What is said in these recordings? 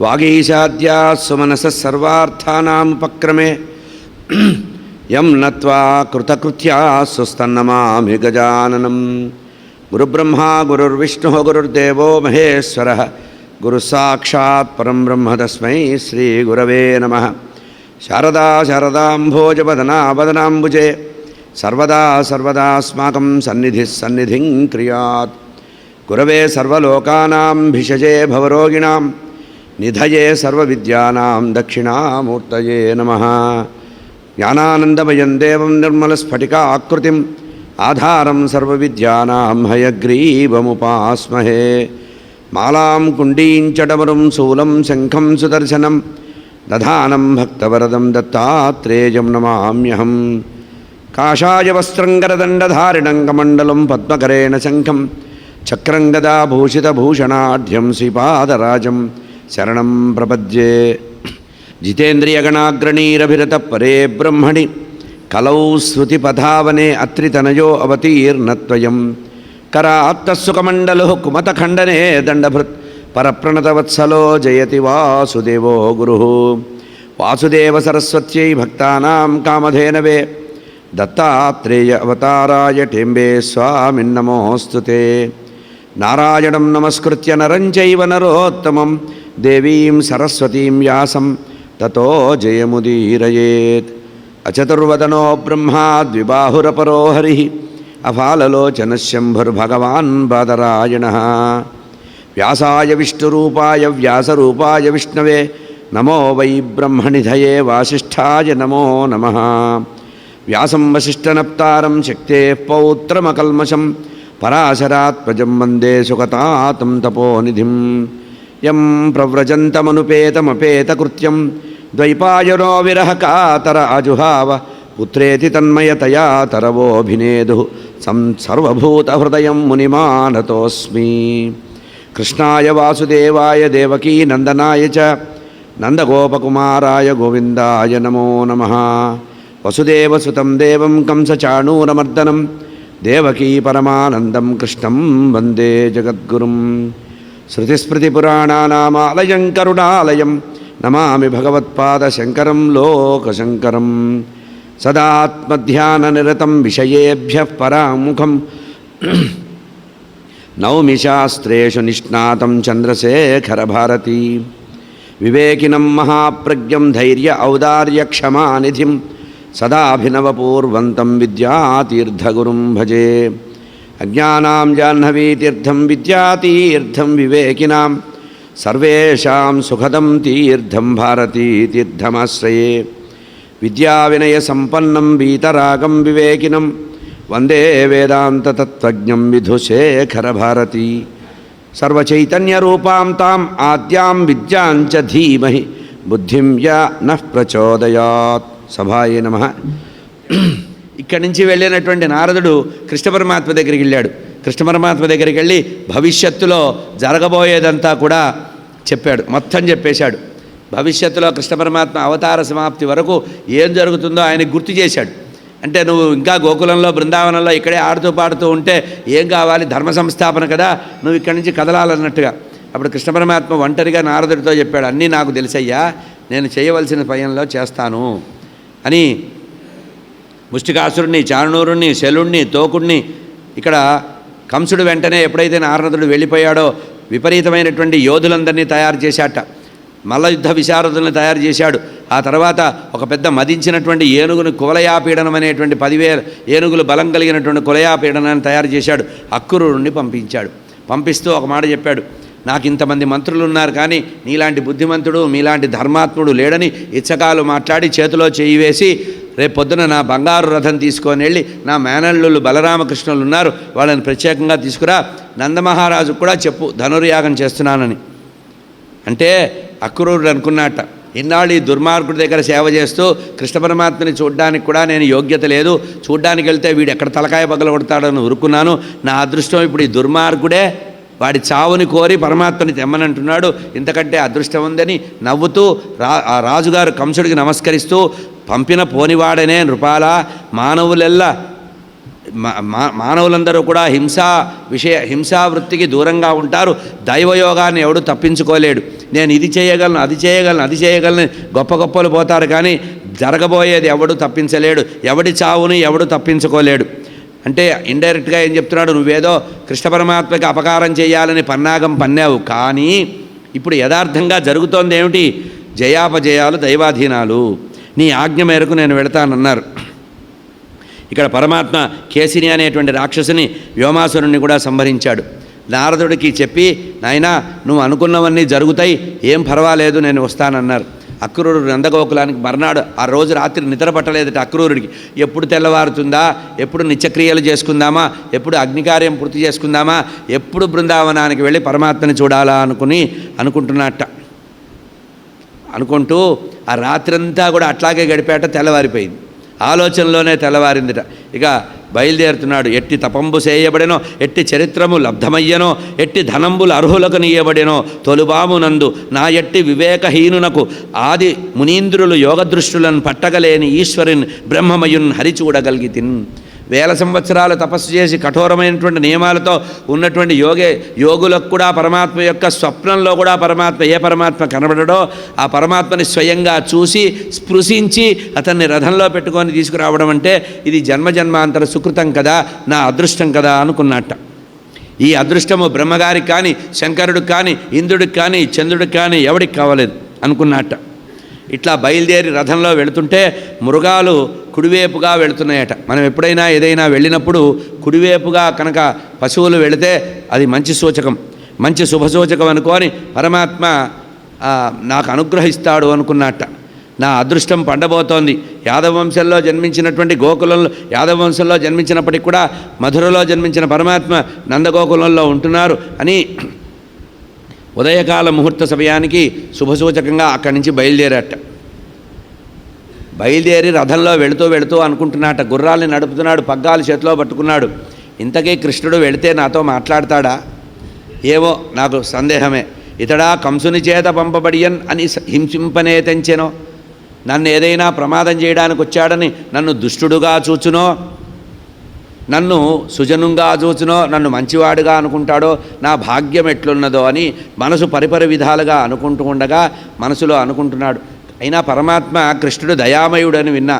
వాగీశాద్యా సుమనసః సర్వార్థానాముపక్రమే యం నత్వా కృతకృత్యా సుస్తన్నమామి గజాననం. గురుబ్రహ్మా గురుర్విష్ణుః గురుర్దేవో మహేశ్వరః గురుసాక్షాత్ పరం బ్రహ్మ తస్మై శ్రీ గురవే నమః. శారదా శారదాంభోజవదనా వదనాంబుజే సర్వదా సర్వదాస్మాకం సన్నిధిః సన్నిధిం క్రియాత్. గురవే సర్వలోకానాం భిషజే భవరోగిణాం నిధయే సర్వవిద్యానాం దక్షిణామూర్తయే నమః. జ్ఞానానందమయం దేవం నిర్మలస్ఫటికాకృతిం ఆధారం సర్వవిద్యానాం హయగ్రీవముపాస్మహే. మాలాం కుండీం చడమరుం శూలం శంఖం సుదర్శనం దధానం భక్తవరదం దత్తాత్రేయం నమామ్యహం. కాషాయ వస్త్రం గరదండధారిణం కమండలం పద్మకరేణ శంఖం చక్రం గదా భూషితభూషణాఢ్యం శ్రీపాదరాజం శరణం ప్రపద్యే. జితేంద్రియగణాగ్రణీరభిరత పరే బ్రహ్మణి కలౌ శృతిపథావనే అత్రితనయో అవతీర్ణత్వయం. కరాత్తస్సుకమండలు కుమతఖండనే దండభృత్ పరప్రణతవత్సలో జయతి వాసుదేవో గురుః. వాసుదేవ సరస్వత్యై భక్తానాం కామధేనవే దత్తాత్రేయ అవతారాయ టెంబే స్వామిన్నమోస్తుతే. నారాయణం నమస్కృత్య నరం చైవ నరోత్తమం దేవీం సరస్వతీం వ్యాసం తతో జయముదీరయేత్. అచతుర్వదనో బ్రహ్మా ద్విబాహురపరో హరిః అఫాలలోచనశంభుర్భగవాన్ బాదరాయణః. వ్యాసాయ విష్ణురూపాయ వ్యాసరూపాయ విష్ణవే నమో వై బ్రహ్మనిధయే వాసిష్ఠాయ నమో నమః. వ్యాసం వసిష్ఠనప్తారం శక్తేః పౌత్రమకల్మషం పరాశరాత్మజం వందే సుగతాతం తపోనిధిం. యం ప్రవ్రజంతమనుపేతమపేతకృత్యం ద్వైపాయనో విరహకాతర అజుహావ పుత్రేతి తన్మయతయా తరవోభినేదుః సర్వభూతహృదయం మునిమానతోస్మి. కృష్ణాయ వాసుదేవాయ దేవకీ నందనాయ చ నందగోపకుమారాయ గోవిందాయ నమో నమః. వసుదేవసుతం దేవం కంసచాణూరమర్దనం దేవకీ పరమానందం కృష్ణం వందే జగద్గురుం. శృతిస్మృతిపురాణానామాలయం కరుణాలయం నమామి భగవత్పాదశంకరం లోకశంకరం. సదాత్మధ్యాననిరతం విషయేభ్యః పరాముఖం నౌమి శాస్త్రేషు నిష్ణాతం చంద్రశేఖరభారతీ. వివేకినం మహాప్రజ్ఞం ధైర్య ఔదార్యక్షమానిధిం సదాభినవపూర్వంతం విద్యాతీర్థగురుం భజే. అజ్ఞానాం జాహ్నవీతీర్థం విద్యాతీర్థం వివేకినాం సర్వేషాం సుఖదం తీర్థం భారతీతీర్థమాశ్రయే. విద్యావినయసంపన్నం వీతరాగం వివేకినం వందే వేదాంతతత్త్వజ్ఞం విధుశేఖరభారతీ. సర్వచైతన్యరూపాం తాం ఆద్యాం విద్యాంచ ధీమహి బుద్ధిం యా నః ప్రచోదయాత్. సభాయే నమః. ఇక్కడి నుంచి వెళ్ళినటువంటి నారదుడు కృష్ణ పరమాత్మ దగ్గరికి వెళ్ళాడు. కృష్ణ పరమాత్మ దగ్గరికి వెళ్ళి భవిష్యత్తులో జరగబోయేదంతా కూడా చెప్పాడు, మొత్తం చెప్పేశాడు. భవిష్యత్తులో కృష్ణ పరమాత్మ అవతార సమాప్తి వరకు ఏం జరుగుతుందో ఆయనకు గుర్తు చేశాడు. అంటే నువ్వు ఇంకా గోకులంలో బృందావనంలో ఇక్కడే ఆడుతూ పాడుతూ ఉంటే ఏం కావాలి, ధర్మ సంస్థాపన కదా, నువ్వు ఇక్కడి నుంచి కదలాలన్నట్టుగా. అప్పుడు కృష్ణ పరమాత్మ ఒంటరిగా నారదుడితో చెప్పాడు, అన్నీ నాకు తెలుసయ్యా, నేను చేయవలసిన పయంలో చేస్తాను అని. ముష్టికాసురుణ్ణి, చాణూరుణ్ణి, శలుణ్ణి, తోకుణ్ణి ఇక్కడ కంసుడు వెంటనే ఎప్పుడైతే నారదుడు వెళ్ళిపోయాడో విపరీతమైనటువంటి యోధులందరినీ తయారు చేశాట. మల్లయుద్ధ విశారదులను తయారు చేశాడు. ఆ తర్వాత ఒక పెద్ద మదించినటువంటి ఏనుగును కువలయాపీడనం అనేటువంటి 10,000 ఏనుగులు బలం కలిగినటువంటి కులయాపీడనాన్ని తయారు చేశాడు. అక్రూరుణ్ణి పంపించాడు. పంపిస్తూ ఒక మాట చెప్పాడు, నాకు ఇంతమంది మంత్రులు ఉన్నారు కానీ నీలాంటి బుద్ధిమంతుడు మీలాంటి ధర్మాత్ముడు లేడని ఇచ్చకాలు మాట్లాడి చేతిలో చేయి వేసి రేపు పొద్దున నా బంగారు రథం తీసుకొని వెళ్ళి నా మేనల్లుళ్ళు బలరామకృష్ణులు ఉన్నారు వాళ్ళని ప్రత్యేకంగా తీసుకురా, నందమహారాజు కూడా చెప్పు ధనుర్యాగం చేస్తున్నానని. అంటే అక్రూరుడు అనుకున్నట్ట, ఇన్నాళ్ళు ఈ దుర్మార్గుడి దగ్గర సేవ చేస్తూ కృష్ణ పరమాత్మని చూడ్డానికి కూడా నేను యోగ్యత లేదు, చూడ్డానికి వెళ్తే వీడు ఎక్కడ తలకాయ పగలగొడతాడని ఊరుకున్నాను. నా అదృష్టం ఇప్పుడు ఈ దుర్మార్గుడే వాడి చావుని కోరి పరమాత్మని తెమ్మనంటున్నాడు, ఇంతకంటే అదృష్టం ఉందని నవ్వుతూ రాజుగారు కంసుడికి నమస్కరిస్తూ, పంపిన పోనివాడనే నృపాల మానవులెల్లా మానవులందరూ కూడా హింసా వృత్తికి దూరంగా ఉంటారు. దైవయోగాన్ని ఎవడు తప్పించుకోలేడు. నేను ఇది చేయగలను, అది చేయగలను, అది చేయగలను గొప్ప గొప్పలు పోతారు, కానీ జరగబోయేది ఎవడు తప్పించలేడు. ఎవడి చావుని ఎవడు తప్పించుకోలేడు. అంటే ఇండైరెక్ట్గా ఏం చెప్తున్నాడు, నువ్వేదో కృష్ణ పరమాత్మకి అపకారం చేయాలని పన్నాగం పన్నావు, కానీ ఇప్పుడు యథార్థంగా జరుగుతోంది ఏమిటి? జయాపజయాలు దైవాధీనాలు. నీ ఆజ్ఞ మేరకు నేను వెళతానన్నారు. ఇక్కడ పరమాత్మ కేసిని అనేటువంటి రాక్షసుని వ్యోమాసురుణ్ణి కూడా సంహరించాడు. నారదుడికి చెప్పి, నాయనా నువ్వు అనుకున్నవన్నీ జరుగుతాయి, ఏం పర్వాలేదు, నేను వస్తానన్నారు. అక్రూరుడు నందగోకులానికి మర్నాడు ఆ రోజు రాత్రి నిద్ర పట్టలేదట అక్రూరుడికి. ఎప్పుడు తెల్లవారుతుందా, ఎప్పుడు నిత్యక్రియలు చేసుకుందామా, ఎప్పుడు అగ్నికార్యం పూర్తి చేసుకుందామా, ఎప్పుడు బృందావనానికి వెళ్ళి పరమాత్మని చూడాలా అనుకుంటున్నట్ట. అనుకుంటూ ఆ రాత్రంతా కూడా అట్లాగే గడిపేట. తెల్లవారిపోయింది. ఆలోచనలోనే తెల్లవారిందిట. ఇక బయలుదేరుతున్నాడు. ఎట్టి తపంబు చేయబడెనో, ఎట్టి చరిత్రము లబ్ధమయ్యనో, ఎట్టి ధనంబులు అర్హులకు నీయబడెనో, తొలుబామునందు నా ఎట్టి వివేకహీనునకు ఆది మునీంద్రులు యోగదృష్టులను పట్టగలేని ఈశ్వరుని బ్రహ్మమయున్ హరి చూడగలిగితిన్. 1000 సంవత్సరాలు తపస్సు చేసి కఠోరమైనటువంటి నియమాలతో ఉన్నటువంటి యోగులకు కూడా పరమాత్మ యొక్క స్వప్నంలో కూడా ఏ పరమాత్మ కనబడడో ఆ పరమాత్మని స్వయంగా చూసి స్పృశించి అతన్ని రథంలో పెట్టుకొని తీసుకురావడం అంటే ఇది జన్మజన్మాంతర సుకృతం కదా, నా అదృష్టం కదా అనుకున్నట్ట. ఈ అదృష్టము బ్రహ్మగారికి కానీ, శంకరుడికి కానీ, ఇంద్రుడికి కానీ, చంద్రుడికి కానీ ఎవడికి కావలేదు అనుకున్నట్ట. ఇట్లా బయలుదేరి రథంలో వెళుతుంటే మృగాలు కుడివైపుగా వెళుతున్నాయట. మనం ఎప్పుడైనా ఏదైనా వెళ్ళినప్పుడు కుడివైపుగా కనుక పశువులు వెళితే అది మంచి సూచకం, మంచి శుభసూచకం అనుకొని పరమాత్మ నాకు అనుగ్రహిస్తాడు అనుకున్నట్ట. నా అదృష్టం పండబోతోంది. యాదవ వంశంలో జన్మించినటువంటి గోకులంలో, యాదవ వంశంలో జన్మించినప్పటికి కూడా మధురలో జన్మించిన పరమాత్మ నందగోకులంలో ఉంటున్నారు అని ఉదయకాల ముహూర్త సమయానికి శుభసూచకంగా అక్కడి నుంచి బయలుదేరట. బయలుదేరి రథంలో వెళుతూ అనుకుంటున్నట్ట. గుర్రాల్ని నడుపుతున్నాడు, పగ్గాలు చేతిలో పట్టుకున్నాడు. ఇంతకీ కృష్ణుడు వెళితే నాతో మాట్లాడతాడా ఏమో నాకు సందేహమే. ఇతడా కంసుని చేత పంపబడియన్ అని హింసింపనే తెంచెనో, నన్ను ఏదైనా ప్రమాదం చేయడానికి వచ్చాడని నన్ను దుష్టుడుగా చూచునో, నన్ను సుజనుంగా చూచునో, నన్ను మంచివాడుగా అనుకుంటాడో, నా భాగ్యం ఎట్లున్నదో అని మనసు పరిపరి విధాలుగా అనుకుంటూ ఉండగా మనసులో అనుకుంటున్నాడు. అయినా పరమాత్మ కృష్ణుడు దయామయుడని విన్నా.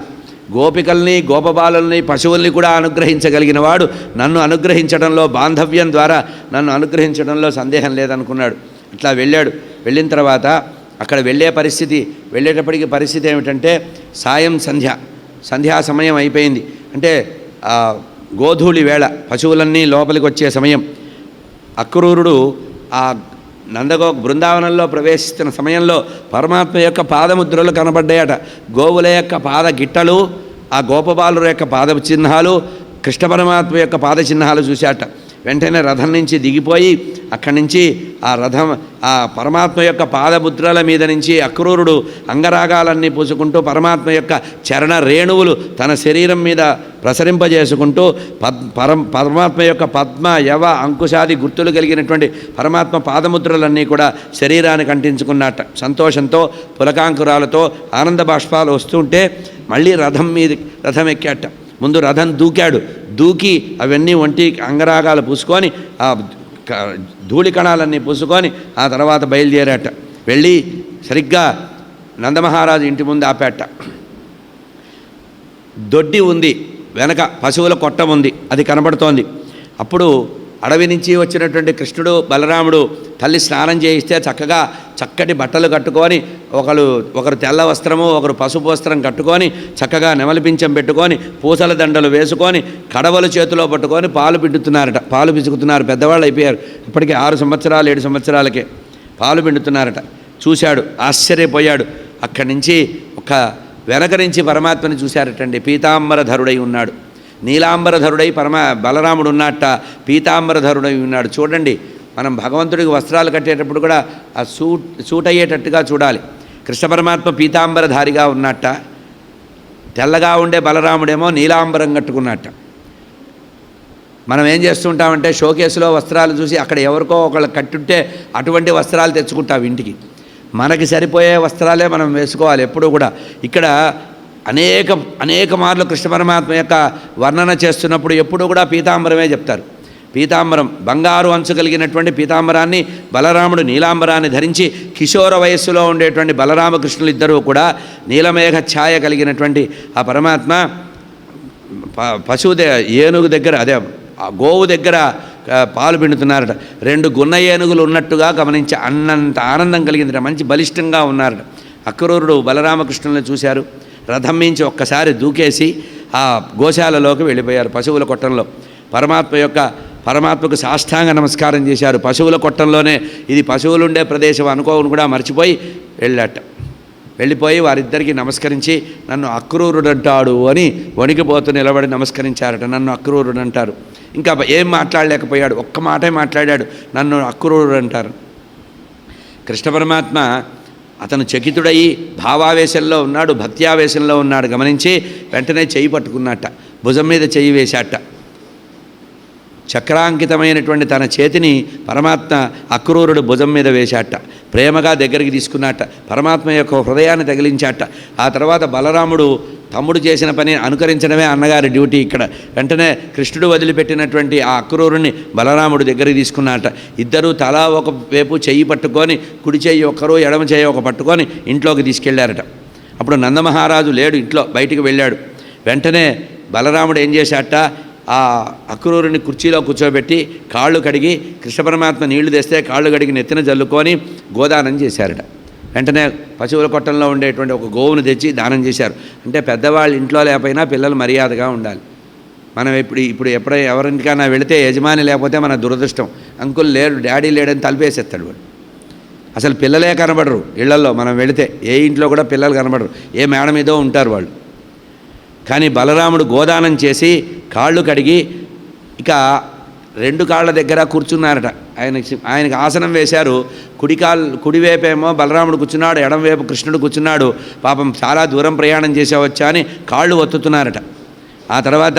గోపికల్ని, గోపబాలుల్ని, పశువుల్ని కూడా అనుగ్రహించగలిగిన వాడు నన్ను అనుగ్రహించడంలో, బాంధవ్యం ద్వారా నన్ను అనుగ్రహించడంలో సందేహం లేదనుకున్నాడు. ఇట్లా వెళ్ళాడు. వెళ్ళిన తర్వాత అక్కడ వెళ్ళేటప్పటికి పరిస్థితి ఏమిటంటే సంధ్యా సమయం అయిపోయింది. అంటే గోధూళి వేళ, పశువులన్నీ లోపలికి వచ్చే సమయం. అక్రూరుడు ఆ బృందావనంలో ప్రవేశిస్తున్న సమయంలో పరమాత్మ యొక్క పాదముద్రలు కనబడ్డాయట. గోవుల యొక్క పాద గిట్టలు, ఆ గోపబాలుల యొక్క పాద చిహ్నాలు, కృష్ణ పరమాత్మ యొక్క పాద చిహ్నాలు చూశాట. వెంటనే రథం నుంచి దిగిపోయి అక్కడి నుంచి ఆ పరమాత్మ యొక్క పాదముద్రల మీద నుంచి అక్రూరుడు అంగరాగాలన్నీ పూసుకుంటూ పరమాత్మ యొక్క చరణ రేణువులు తన శరీరం మీద ప్రసరింపజేసుకుంటూ పరమాత్మ యొక్క పద్మ, యవ, అంకుశాది గుర్తులు కలిగినటువంటి పరమాత్మ పాదముద్రలన్నీ కూడా శరీరానికి అంటించుకున్నట్ట. సంతోషంతో పులకాంకురాలతో ఆనంద బాష్పాలు వస్తుంటే మళ్ళీ రథం ఎక్కాట. ముందు రథం దూకి అవన్నీ ఒంటి అంగరాగాలు పూసుకొని ఆ ధూళి కణాలన్నీ పూసుకొని ఆ తర్వాత బయలుదేరాట. వెళ్ళి సరిగ్గా నందమహారాజు ఇంటి ముందు ఆపాట. దొడ్డి ఉంది, వెనక పశువుల కొట్టం ఉంది, అది కనబడుతోంది. అప్పుడు అడవి నుంచి వచ్చినటువంటి కృష్ణుడు, బలరాముడు తల్లి స్నానం చేయిస్తే చక్కటి బట్టలు కట్టుకొని, ఒకరు తెల్ల వస్త్రము, ఒకరు పసుపు వస్త్రం కట్టుకొని చక్కగా నెమలిపించం పెట్టుకొని పూసల దండలు వేసుకొని కడవలు చేతిలో పట్టుకొని పాలు పిండుతున్నారట. పాలు పిసుకుతున్నారు. పెద్దవాళ్ళు అయిపోయారు. ఇప్పటికీ 6 సంవత్సరాలు 7 సంవత్సరాలకే పాలు పిండుతున్నారట. చూశాడు, ఆశ్చర్యపోయాడు. అక్కడి నుంచి వెనక నుంచి పరమాత్మని చూశారటండి. పీతాంబరధరుడై ఉన్నాడు. నీలాంబరధరుడై బలరాముడు ఉన్నట్ట పీతాంబరధరుడై ఉన్నాడు. చూడండి, మనం భగవంతుడికి వస్త్రాలు కట్టేటప్పుడు కూడా ఆ సూట్ అయ్యేటట్టుగా చూడాలి. కృష్ణ పరమాత్మ పీతాంబరధారిగా ఉన్నట్ట, తెల్లగా ఉండే బలరాముడేమో నీలాంబరం కట్టుకున్నట్ట. మనం ఏం చేస్తుంటామంటే షోకేసులో వస్త్రాలు చూసి అక్కడ ఎవరికో ఒకళ్ళు కట్టుంటే అటువంటి వస్త్రాలు తెచ్చుకుంటాం ఇంటికి. మనకి సరిపోయే వస్త్రాలే మనం వేసుకోవాలి ఎప్పుడూ కూడా. ఇక్కడ అనేక మార్లు కృష్ణ పరమాత్మ యొక్క వర్ణన చేస్తున్నప్పుడు ఎప్పుడూ కూడా పీతాంబరమే చెప్తారు. పీతాంబరం, బంగారు అంచు కలిగినటువంటి పీతాంబరాన్ని, బలరాముడు నీలాంబరాన్ని ధరించి కిషోర వయస్సులో ఉండేటువంటి బలరామకృష్ణులు ఇద్దరూ కూడా నీలమేఘ ఛాయ కలిగినటువంటి ఆ పరమాత్మ పశువు ఏనుగు దగ్గర, అదే గోవు దగ్గర పాలు పిండుతున్నారట. 2 గున్న ఏనుగులు ఉన్నట్టుగా గమనించి అన్నంత ఆనందం కలిగిందట. మంచి బలిష్టంగా ఉన్నారట. అక్రూరుడు బలరామకృష్ణులను చూశారు. రథం మించి ఒక్కసారి దూకేసి ఆ గోశాలలోకి వెళ్ళిపోయారు. పశువుల కొట్టంలో పరమాత్మకు సాష్టాంగ నమస్కారం చేశారు. పశువుల కొట్టంలోనే ఇది పశువులుండే ప్రదేశం అనుకోని కూడా మర్చిపోయి వెళ్ళిపోయి వారిద్దరికీ నమస్కరించి నన్ను అక్రూరుడంటాడు అని వణికిపోతూ నిలబడి నమస్కరించారట. నన్ను అక్రూరుడు అంటారు. ఇంకా ఏం మాట్లాడలేకపోయాడు. ఒక్క మాటే మాట్లాడాడు, నన్ను అక్రూరుడు అంటారు. కృష్ణ పరమాత్మ అతను చకితుడయి భావావేశంలో ఉన్నాడు, భక్త్యావేశంలో ఉన్నాడు గమనించి వెంటనే చెయ్యి పట్టుకున్నట్ట, భుజం మీద చెయ్యి వేశాట. చక్రాంకితమైనటువంటి తన చేతిని పరమాత్మ అక్రూరుడు భుజం మీద వేశాట. ప్రేమగా దగ్గరికి తీసుకున్నట్ట. పరమాత్మ యొక్క హృదయాన్ని తగిలించాట. ఆ తర్వాత బలరాముడు తమ్ముడు చేసిన పని అనుకరించడమే అన్నగారి డ్యూటీ ఇక్కడ. వెంటనే కృష్ణుడు వదిలిపెట్టినటువంటి ఆ అక్రూరుని బలరాముడు దగ్గరికి తీసుకున్నట్ట. ఇద్దరూ తలా ఒక వైపు చెయ్యి పట్టుకొని, కుడి చెయ్యి ఒకరు, ఎడమ చెయ్యి ఒక పట్టుకొని ఇంట్లోకి తీసుకెళ్లారట. అప్పుడు నందమహారాజు లేడు, ఇంట్లో బయటికి వెళ్ళాడు. వెంటనే బలరాముడు ఏం చేశాట, ఆ అక్రూరుని కుర్చీలో కూర్చోబెట్టి కాళ్ళు కడిగి, కృష్ణ పరమాత్మ నీళ్లు తెస్తే కాళ్ళు కడిగి నెత్తిన జల్లుకొని గోదానం చేశారట. వెంటనే పశువుల కొట్టంలో ఉండేటువంటి ఒక గోవును తెచ్చి దానం చేశారు. అంటే పెద్దవాళ్ళు ఇంట్లో లేకపోయినా పిల్లలు మర్యాదగా ఉండాలి. మనం ఇప్పుడు ఎవరింటికైనా వెళితే యజమాని లేకపోతే మన దురదృష్టం. అంకుల్ లేడు, డాడీ లేడని తలిపేసేస్తాడు వాడు. అసలు పిల్లలే కనబడరు ఇళ్లల్లో. మనం వెళితే ఏ ఇంట్లో కూడా పిల్లలు కనబడరు, ఏ మేడ మీదో ఉంటారు వాళ్ళు. కానీ బలరాముడు గోదానం చేసి కాళ్ళు కడిగి ఇక 2 కాళ్ళ దగ్గర కూర్చున్నారట. ఆయనకి ఆసనం వేశారు. కుడివైపేమో బలరాముడు కూర్చున్నాడు, ఎడంవైపు కృష్ణుడు కూర్చున్నాడు. పాపం చాలా దూరం ప్రయాణం చేసేవచ్చా అని కాళ్ళు ఒత్తుతున్నారట. ఆ తర్వాత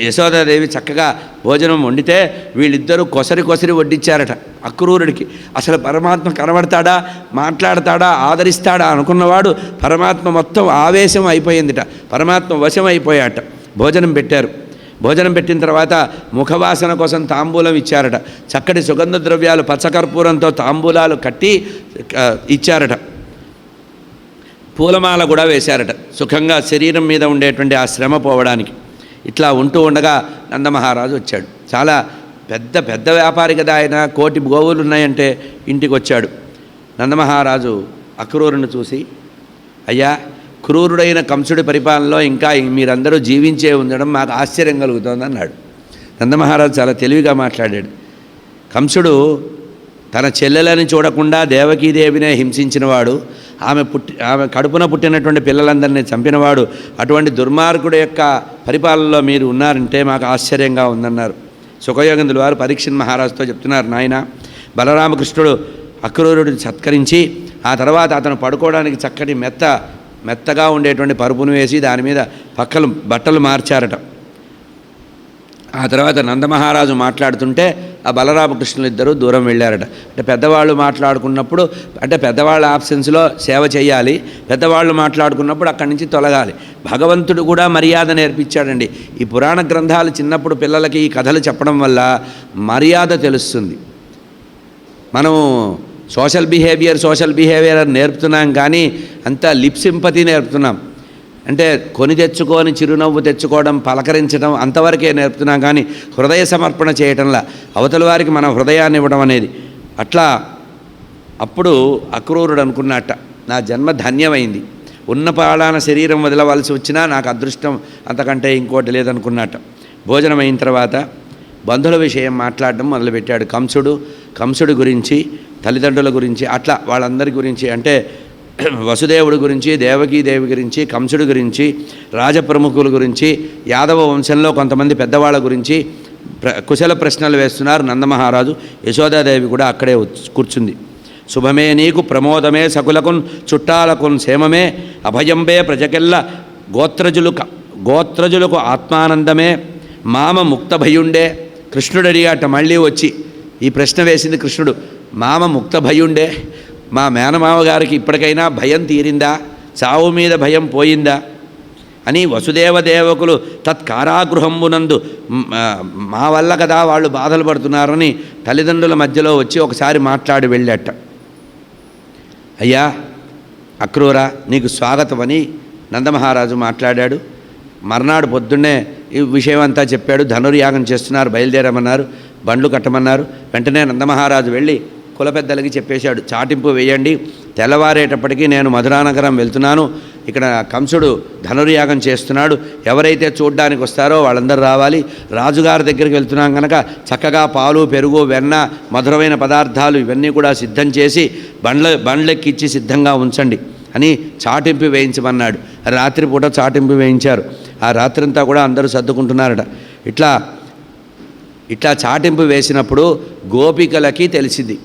యశోదాదేవి చక్కగా భోజనం వండితే వీళ్ళిద్దరూ కొసరి వడ్డించారట అక్రూరుడికి. అసలు పరమాత్మ కనబడతాడా, మాట్లాడతాడా, ఆదరిస్తాడా అనుకున్నవాడు పరమాత్మ మొత్తం ఆవేశం అయిపోయిందిట. పరమాత్మ వశం అయిపోయాట. భోజనం పెట్టారు. భోజనం పెట్టిన తర్వాత ముఖవాసన కోసం తాంబూలం ఇచ్చారట. చక్కటి సుగంధ ద్రవ్యాలు పచ్చకర్పూరంతో తాంబూలాలు కట్టి ఇచ్చారట. పూలమాల కూడా వేశారట, సుఖంగా శరీరం మీద ఉండేటువంటి ఆ శ్రమ పోవడానికి. ఇట్లా ఉంటూ ఉండగా నందమహారాజు వచ్చాడు. చాలా పెద్ద వ్యాపారి కదా ఆయన, 1 కోటి గోవులు ఉన్నాయంటే ఇంటికి వచ్చాడు. నందమహారాజు అక్రూరుని చూసి, అయ్యా, క్రూరుడైన కంసుడి పరిపాలనలో ఇంకా మీరందరూ జీవించే ఉండడం మాకు ఆశ్చర్యం కలుగుతోంది అన్నాడు. నందమహారాజు చాలా తెలివిగా మాట్లాడాడు. కంసుడు తన చెల్లెలని చూడకుండా దేవకీదేవినే హింసించినవాడు, ఆమె కడుపున పుట్టినటువంటి పిల్లలందరినీ చంపినవాడు. అటువంటి దుర్మార్గుడు యొక్క పరిపాలనలో మీరు ఉన్నారంటే మాకు ఆశ్చర్యంగా ఉందన్నారు. సుఖయోగేంద్రుల వారు పరీక్షణ్ మహారాజుతో చెప్తున్నారు, నాయన, బలరామకృష్ణుడు అక్రూరుడిని సత్కరించి ఆ తర్వాత అతను పడుకోవడానికి చక్కటి మెత్తగా ఉండేటువంటి పరుపును వేసి దాని మీద బట్టలు మార్చారట. ఆ తర్వాత నందమహారాజు మాట్లాడుతుంటే ఆ బలరామకృష్ణులు ఇద్దరూ దూరం వెళ్ళారట. అంటే పెద్దవాళ్ళు మాట్లాడుకున్నప్పుడు, అంటే పెద్దవాళ్ళ ఆబ్సెన్స్లో సేవ చేయాలి, పెద్దవాళ్ళు మాట్లాడుకున్నప్పుడు అక్కడి నుంచి తొలగాలి. భగవంతుడు కూడా మర్యాద నేర్పించాడండి. ఈ పురాణ గ్రంథాలు చిన్నప్పుడు పిల్లలకి ఈ కథలు చెప్పడం వల్ల మర్యాద తెలుస్తుంది. మనం సోషల్ బిహేవియర్ నేర్పుతున్నాం, కానీ అంతా లిప్ సింపతి నేర్పుతున్నాం. అంటే కొని తెచ్చుకొని చిరునవ్వు తెచ్చుకోవడం, పలకరించడం అంతవరకే నేర్పుతున్నాం, కానీ హృదయ సమర్పణ చేయటంలా అవతల వారికి మన హృదయాన్ని ఇవ్వడం అనేది. అట్లా అప్పుడు అక్రూరుడు అనుకున్నట్ట, నా జన్మ ధన్యమైంది, ఉన్న పాడాన శరీరం వదలవలసి వచ్చినా నాకు అదృష్టం అంతకంటే ఇంకోటి లేదనుకున్నట్ట. భోజనం అయిన తర్వాత బంధువుల విషయం మాట్లాడడం మొదలుపెట్టాడు. కంసుడు గురించి, తల్లిదండ్రుల గురించి, అట్లా వాళ్ళందరి గురించి, అంటే వసుదేవుడి గురించి, దేవకీదేవి గురించి, కంసుడి గురించి, రాజప్రముఖుల గురించి, యాదవ వంశంలో కొంతమంది పెద్దవాళ్ళ గురించి కుశల ప్రశ్నలు వేస్తున్నారు నందమహారాజు. యశోదాదేవి కూడా అక్కడే కూర్చుంది. శుభమే నీకు ప్రమోదమే సకులకున్ చుట్టాలకున్ క్షేమమే అభయంబే ప్రజకెల్ల గోత్రజులకు ఆత్మానందమే మామ ముక్త భయుండే. కృష్ణుడు అడిగాట మళ్ళీ వచ్చి, ఈ ప్రశ్న వేసింది కృష్ణుడు. మామ ముక్త భయుండే, మా మేనమామ గారికి ఇప్పటికైనా భయం తీరిందా, చావు మీద భయం పోయిందా? అని వసుదేవదేవకులు తత్కారాగృహంబునందు మా వల్ల కదా వాళ్ళు బాధలు పడుతున్నారని తల్లిదండ్రుల మధ్యలో వచ్చి ఒకసారి మాట్లాడి వెళ్ళాట. అయ్యా అక్రూర, నీకు స్వాగతమని నందమహారాజు మాట్లాడాడు. మర్నాడు పొద్దున్నే ఈ విషయం అంతా చెప్పాడు. ధనుర్యాగం చేస్తున్నారు, బయలుదేరమన్నారు, బండ్లు కట్టమన్నారు. వెంటనే నందమహారాజు వెళ్ళి కుల పెద్దలకి చెప్పేశాడు, చాటింపు వేయండి, తెల్లవారేటప్పటికీ నేను మధురానగరం వెళ్తున్నాను, ఇక్కడ కంసుడు ధనుర్యాగం చేస్తున్నాడు, ఎవరైతే చూడ్డానికి వస్తారో వాళ్ళందరూ రావాలి, రాజుగారి దగ్గరికి వెళ్తున్నాం కనుక చక్కగా పాలు, పెరుగు, వెన్న, మధురమైన పదార్థాలు ఇవన్నీ కూడా సిద్ధం చేసి బండ్లెక్కిచ్చి సిద్ధంగా ఉంచండి అని చాటింపు వేయించమన్నాడు. రాత్రిపూట చాటింపు వేయించారు. ఆ రాత్రంతా కూడా అందరూ సర్దుకుంటున్నారట. ఇట్లా చాటింపు వేసినప్పుడు గోపికలకి తెలిసింది,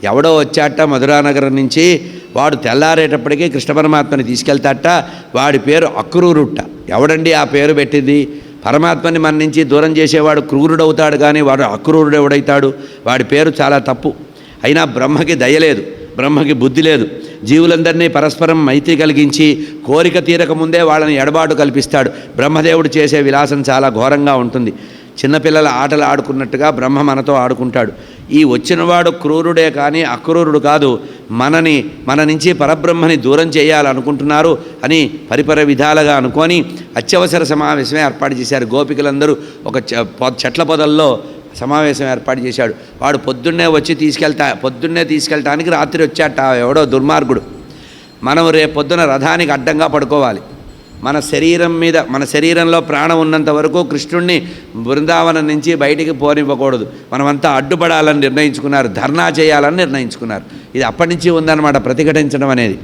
ఎవడో వచ్చాట మధురానగరం నుంచి, వాడు తెల్లారేటప్పటికీ కృష్ణ పరమాత్మని తీసుకెళ్తాట, వాడి పేరు అక్రూరుట్ట. ఎవడండి ఆ పేరు పెట్టింది? పరమాత్మని మన నుంచి దూరం చేసేవాడు క్రూరుడవుతాడు, కానీ వాడు అక్రూరుడు ఎవడవుతాడు? వాడి పేరు చాలా తప్పు. అయినా బ్రహ్మకి దయలేదు, బ్రహ్మకి బుద్ధి లేదు. జీవులందరినీ పరస్పరం మైత్రి కలిగించి కోరిక తీరక ముందే వాళ్ళని ఎడబాటు కల్పిస్తాడు. బ్రహ్మదేవుడు చేసే విలాసం చాలా ఘోరంగా ఉంటుంది. చిన్నపిల్లల ఆటలు ఆడుకున్నట్టుగా బ్రహ్మ మనతో ఆడుకుంటాడు. ఈ వచ్చినవాడు క్రూరుడే కానీ అక్రూరుడు కాదు. మన నుంచి పరబ్రహ్మని దూరం చేయాలనుకుంటున్నారు అని పరిపర విధాలుగా అనుకొని అత్యవసర సమావేశమే ఏర్పాటు చేశారు. గోపికలందరూ ఒక చెట్ల పొదల్లో సమావేశం ఏర్పాటు చేశాడు. వాడు పొద్దున్నే తీసుకెళ్ళటానికి రాత్రి వచ్చాట ఎవడో దుర్మార్గుడు. మనం రేపు పొద్దున రథానికి అడ్డంగా పడుకోవాలి. మన శరీరంలో ప్రాణం ఉన్నంత వరకు కృష్ణుణ్ణి బృందావనం నుంచి బయటికి పోనివ్వకూడదు. మనమంతా అడ్డుపడాలని నిర్ణయించుకున్నారు, ధర్నా చేయాలని నిర్ణయించుకున్నారు. ఇది అప్పటి నుంచి ఉందన్నమాట, ప్రతిఘటించడం అనేది.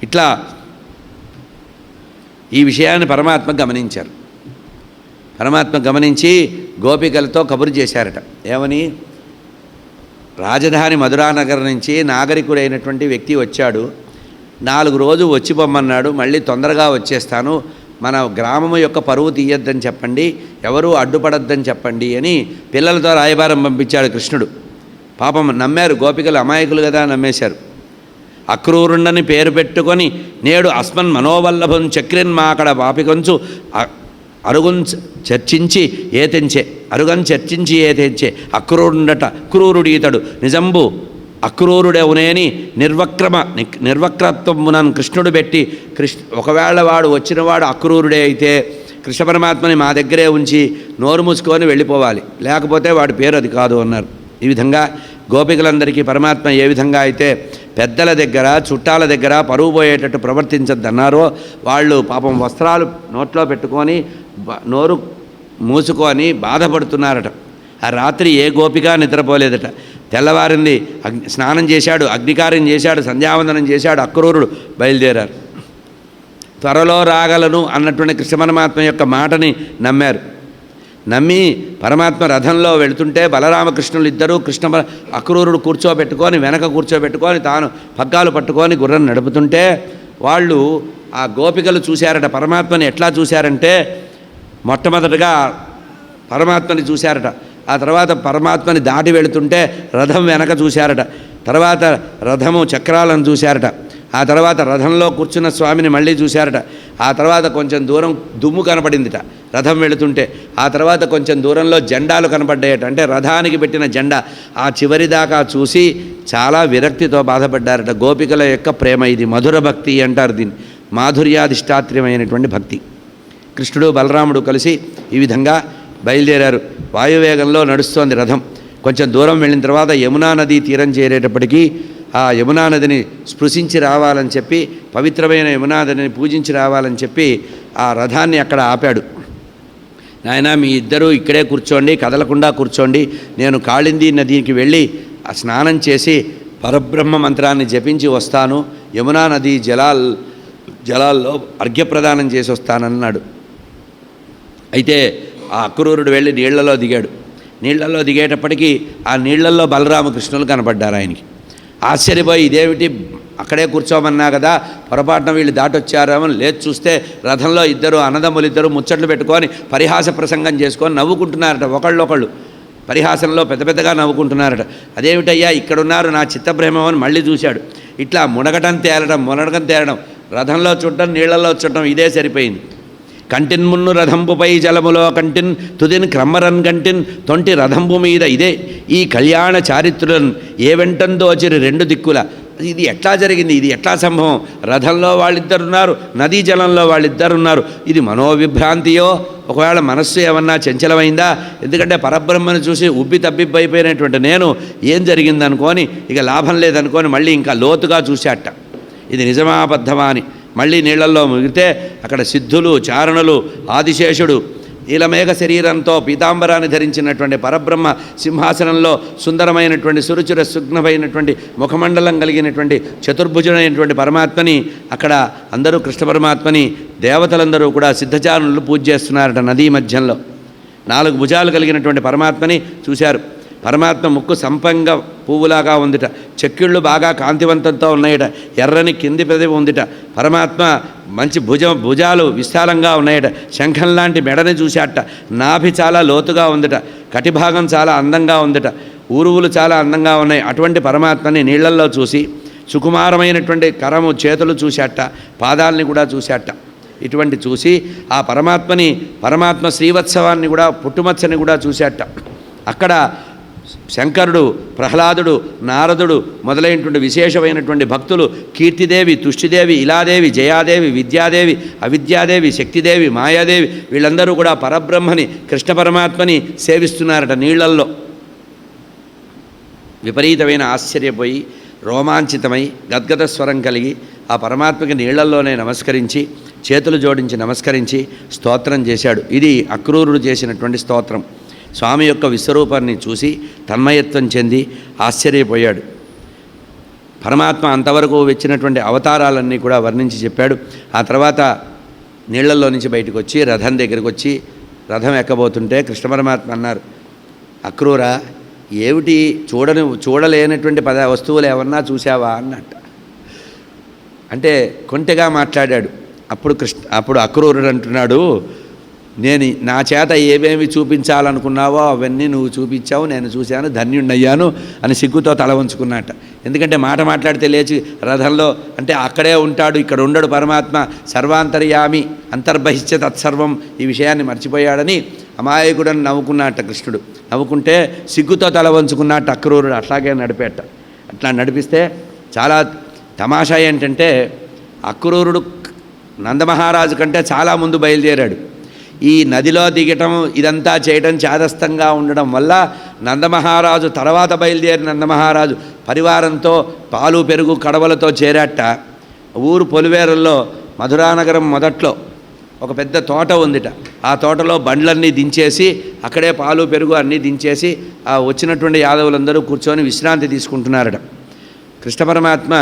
ఇట్లా ఈ విషయాన్ని పరమాత్మ గమనించారు. పరమాత్మ గమనించి గోపికలతో కబురు చేశారట. ఏమని? రాజధాని మధురానగర్ నుంచి నాగరికుడైనటువంటి వ్యక్తి వచ్చాడు, 4 రోజులు వచ్చి పొమ్మన్నాడు, మళ్ళీ తొందరగా వచ్చేస్తాను, మన గ్రామము యొక్క పరువు తీయొద్దని చెప్పండి, ఎవరూ అడ్డుపడొద్దని చెప్పండి అని పిల్లలతో రాయబారం పంపించాడు కృష్ణుడు. పాపం నమ్మారు గోపికలు, అమాయకులు కదా, నమ్మేశారు. అక్రూరుండని పేరు పెట్టుకొని నేడు అస్మన్ మనోవల్లభం చక్రిన్మాకడ పాపికొంచు అరుగం చర్చించి ఏతెంచే అక్రూరుండట క్రూరుడీతడు నిజంబు అక్రూరుడెవునేని నిర్వక్రత్వమునన్ కృష్ణుడు పెట్టి ఒకవేళ వాడు వచ్చినవాడు అక్రూరుడే అయితే కృష్ణ పరమాత్మని మా దగ్గరే ఉంచి నోరు మూసుకొని వెళ్ళిపోవాలి, లేకపోతే వాడి పేరు అది కాదు అన్నారు. ఈ విధంగా గోపికలందరికీ పరమాత్మ ఏ విధంగా అయితే పెద్దల దగ్గర చుట్టాల దగ్గర పరువు పోయేటట్టు ప్రవర్తించద్దన్నారో, వాళ్ళు పాపం వస్త్రాలు నోట్లో పెట్టుకొని నోరు మూసుకొని బాధపడుతున్నారట. ఆ రాత్రి ఏ గోపిక నిద్రపోలేదట. తెల్లవారింది, స్నానం చేశాడు, అగ్నికార్యం చేశాడు, సంధ్యావందనం చేశాడు, అక్రూరుడు బయలుదేరారు. త్వరలో రాగలను అన్నటువంటి కృష్ణ పరమాత్మ యొక్క మాటని నమ్మారు. నమ్మి పరమాత్మ రథంలో వెళుతుంటే బలరామకృష్ణులు ఇద్దరూ అక్రూరుడు వెనక కూర్చోబెట్టుకొని తాను పగ్గాలు పట్టుకొని గుర్రం నడుపుతుంటే వాళ్ళు ఆ గోపికలు చూశారట. పరమాత్మని ఎట్లా చూశారంటే, మొట్టమొదటిగా పరమాత్మని చూశారట. ఆ తర్వాత పరమాత్మని దాటి వెళుతుంటే రథం వెనక చూశారట. తర్వాత రథము చక్రాలను చూశారట. ఆ తర్వాత రథంలో కూర్చున్న స్వామిని మళ్ళీ చూశారట. ఆ తర్వాత కొంచెం దూరం దుమ్ము కనపడిందిట రథం వెళుతుంటే. ఆ తర్వాత కొంచెం దూరంలో జెండాలు కనపడ్డాయట, అంటే రథానికి పెట్టిన జెండా. ఆ చివరి దాకా చూసి చాలా విరక్తితో బాధపడ్డారట. గోపికల యొక్క ప్రేమ ఇది, మధుర భక్తి అంటారు దీన్ని, మాధుర్యాధిష్టాత్ర్యమైనటువంటి భక్తి. కృష్ణుడు బలరాముడు కలిసి ఈ విధంగా బయలుదేరారు. వాయువేగంలో నడుస్తోంది రథం. కొంచెం దూరం వెళ్ళిన తర్వాత యమునా నది తీరం చేరేటప్పటికీ ఆ యమునా నదిని స్పృశించి రావాలని చెప్పి, పవిత్రమైన యమునా నదిని పూజించి రావాలని చెప్పి ఆ రథాన్ని అక్కడ ఆపాడు. నాయన, మీ ఇద్దరూ ఇక్కడే కూర్చోండి, కదలకుండా కూర్చోండి, నేను కాళింది నదికి వెళ్ళి ఆ స్నానం చేసి పరబ్రహ్మ మంత్రాన్ని జపించి వస్తాను, యమునా నది జలాల్లో అర్ఘ్యప్రదానం చేసి వస్తానన్నాడు. అయితే ఆ అక్రూరుడు వెళ్ళి నీళ్లలో దిగాడు. నీళ్లలో దిగేటప్పటికీ ఆ నీళ్లలో బలరామకృష్ణులు కనపడ్డారు ఆయనకి. ఆశ్చర్యపోయి, ఇదేమిటి అక్కడే కూర్చోమన్నా కదా, పొరపాటున వీళ్ళు దాటొచ్చారేమో, లేచి చూస్తే రథంలో అన్నదమ్ములిద్దరూ ముచ్చట్లు పెట్టుకొని పరిహాస ప్రసంగం చేసుకొని నవ్వుకుంటున్నారట. ఒకళ్ళొకళ్ళు పరిహాసంలో పెద్దగా నవ్వుకుంటున్నారట. అదేమిటయ్యా ఇక్కడున్నారు, నా చిత్తభ్రమని మళ్ళీ చూశాడు. ఇట్లా మునగటం తేలడం రథంలో చుట్టడం నీళ్లలో చుట్టడం ఇదే సరిపోయింది. కంటిన్ రథంపుపై జలములో కంటిన్ తుదిన్ క్రమ్మరన్ కంటిన్ తొంటి రథంపు మీద ఇదే ఈ కళ్యాణ చారిత్రులను ఏ వెంటందోచిరి రెండు దిక్కుల. ఇది ఎట్లా జరిగింది, ఇది ఎట్లా సంభవం? రథంలో వాళ్ళిద్దరున్నారు, నదీ జలంలో వాళ్ళిద్దరున్నారు. ఇది మనోవిభ్రాంతియో, ఒకవేళ మనస్సు ఏమన్నా చంచలమైందా? ఎందుకంటే పరబ్రహ్మను చూసి ఉబ్బి తబ్బిబ్బైపోయినటువంటి నేను ఏం జరిగిందనుకొని ఇక లాభం లేదనుకొని మళ్ళీ ఇంకా లోతుగా చూశాట. ఇది నిజమా అబద్ధమా అని మళ్ళీ నీళ్లలో ముగితే అక్కడ సిద్ధులు, చారణులు, ఆదిశేషుడు నీలమేఘ శరీరంతో పీతాంబరాన్ని ధరించినటువంటి పరబ్రహ్మ సింహాసనంలో సుందరమైనటువంటి సురుచిర సుగ్నమైనటువంటి ముఖమండలం కలిగినటువంటి చతుర్భుజుడైనటువంటి పరమాత్మని అక్కడ అందరూ కృష్ణ పరమాత్మని దేవతలందరూ కూడా సిద్ధచారణులు పూజ చేస్తున్నారట. నదీ మధ్యంలో 4 భుజాలు కలిగినటువంటి పరమాత్మని చూశారు. పరమాత్మ ముక్కు సంపంగ పువ్వులాగా ఉందిట, చెక్కిళ్ళు బాగా కాంతివంతంతో ఉన్నాయట, ఎర్రని కింది పెదవి ఉందిట. పరమాత్మ మంచి భుజాలు విశాలంగా ఉన్నాయట, శంఖం లాంటి మెడని చూశాట. నాభి చాలా లోతుగా ఉందిట, కటిభాగం చాలా అందంగా ఉందిట, ఊరువులు చాలా అందంగా ఉన్నాయి. అటువంటి పరమాత్మని నీళ్లల్లో చూసి సుకుమారమైనటువంటి కరము చేతులు చూశాట, పాదాలని కూడా చూశాట. ఇటువంటి చూసి ఆ పరమాత్మ శ్రీవత్సవాన్ని కూడా పుట్టుమచ్చని కూడా చూశాట. అక్కడ శంకరుడు, ప్రహ్లాదుడు, నారదుడు మొదలైనటువంటి విశేషమైనటువంటి భక్తులు కీర్తిదేవి, తుష్టిదేవి, ఇలాదేవి, జయాదేవి, విద్యాదేవి, అవిద్యాదేవి, శక్తిదేవి, మాయాదేవి వీళ్ళందరూ కూడా పరబ్రహ్మని కృష్ణ పరమాత్మని సేవిస్తున్నారట నీళ్లల్లో. విపరీతమైన ఆశ్చర్యపోయి రోమాంచితమై గద్గద స్వరం కలిగి ఆ పరమాత్మకి నీళ్లల్లోనే నమస్కరించి చేతులు జోడించి నమస్కరించి స్తోత్రం చేశాడు. ఇది అక్రూరుడు చేసినటువంటి స్తోత్రం. స్వామి యొక్క విశ్వరూపాన్ని చూసి తన్మయత్వం చెంది ఆశ్చర్యపోయాడు. పరమాత్మ అంతవరకు వచ్చినటువంటి అవతారాలన్నీ కూడా వర్ణించి చెప్పాడు. ఆ తర్వాత నీళ్లలో నుంచి బయటకు వచ్చి రథం దగ్గరికి వచ్చి రథం ఎక్కబోతుంటే కృష్ణ పరమాత్మ అన్నారు, అక్రూరా ఏమిటి చూడలేనటువంటి వస్తువులు ఏమన్నా చూసావా అన్నట్ట. అంటే కొంటెగా మాట్లాడాడు. అప్పుడు అక్రూరుడు అంటున్నాడు, నేను నా చేత ఏమేమి చూపించాలనుకున్నావో అవన్నీ నువ్వు చూపించావు, నేను చూశాను, ధన్యుణ్ణయ్యాను అని సిగ్గుతో తల వంచుకున్నట్ట. ఎందుకంటే మాట మాట్లాడితే లేచి రథంలో అంటే అక్కడే ఉంటాడు, ఇక్కడ ఉండడు పరమాత్మ, సర్వాంతర్యామి అంతర్బహిష్య తత్సర్వం, ఈ విషయాన్ని మర్చిపోయాడని అమాయకుడని నవ్వుకున్నట్ట కృష్ణుడు. నవ్వుకుంటే సిగ్గుతో తల వంచుకున్నట్టు అక్రూరుడు అట్లాగే నడిపేట. అట్లా నడిపిస్తే చాలా తమాషా ఏంటంటే అక్రూరుడు నందమహారాజు కంటే చాలా ముందు బయలుదేరాడు. ఈ నదిలో దిగటం ఇదంతా చేయటం చాదస్తంగా ఉండడం వల్ల నందమహారాజు తర్వాత బయలుదేరిన నందమహారాజు పరివారంతో పాలు పెరుగు కడవలతో చేరాట. ఊరు పొలివేరుల్లో మధురానగరం మొదట్లో ఒక పెద్ద తోట ఉందిట. ఆ తోటలో బండ్లన్నీ దించేసి అక్కడే పాలు పెరుగు అన్నీ దించేసి ఆ వచ్చినటువంటి యాదవులందరూ కూర్చొని విశ్రాంతి తీసుకుంటున్నారట. కృష్ణ పరమాత్మ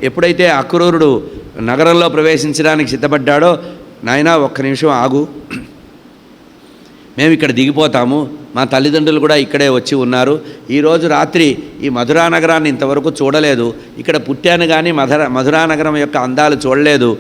ఎప్పుడైతే అక్రూరుడు నగరంలో ప్రవేశించడానికి సిద్ధపడ్డాడో, నాయనా ఒక్క నిమిషం ఆగు, మేము ఇక్కడ దిగిపోతాము, మా తల్లిదండ్రులు కూడా ఇక్కడే వచ్చి ఉన్నారు, ఈరోజు రాత్రి ఈ మధురానగరాన్ని ఇంతవరకు చూడలేదు, ఇక్కడ పుట్టాను కానీ మధురానగరం యొక్క అందాలు చూడలేదు,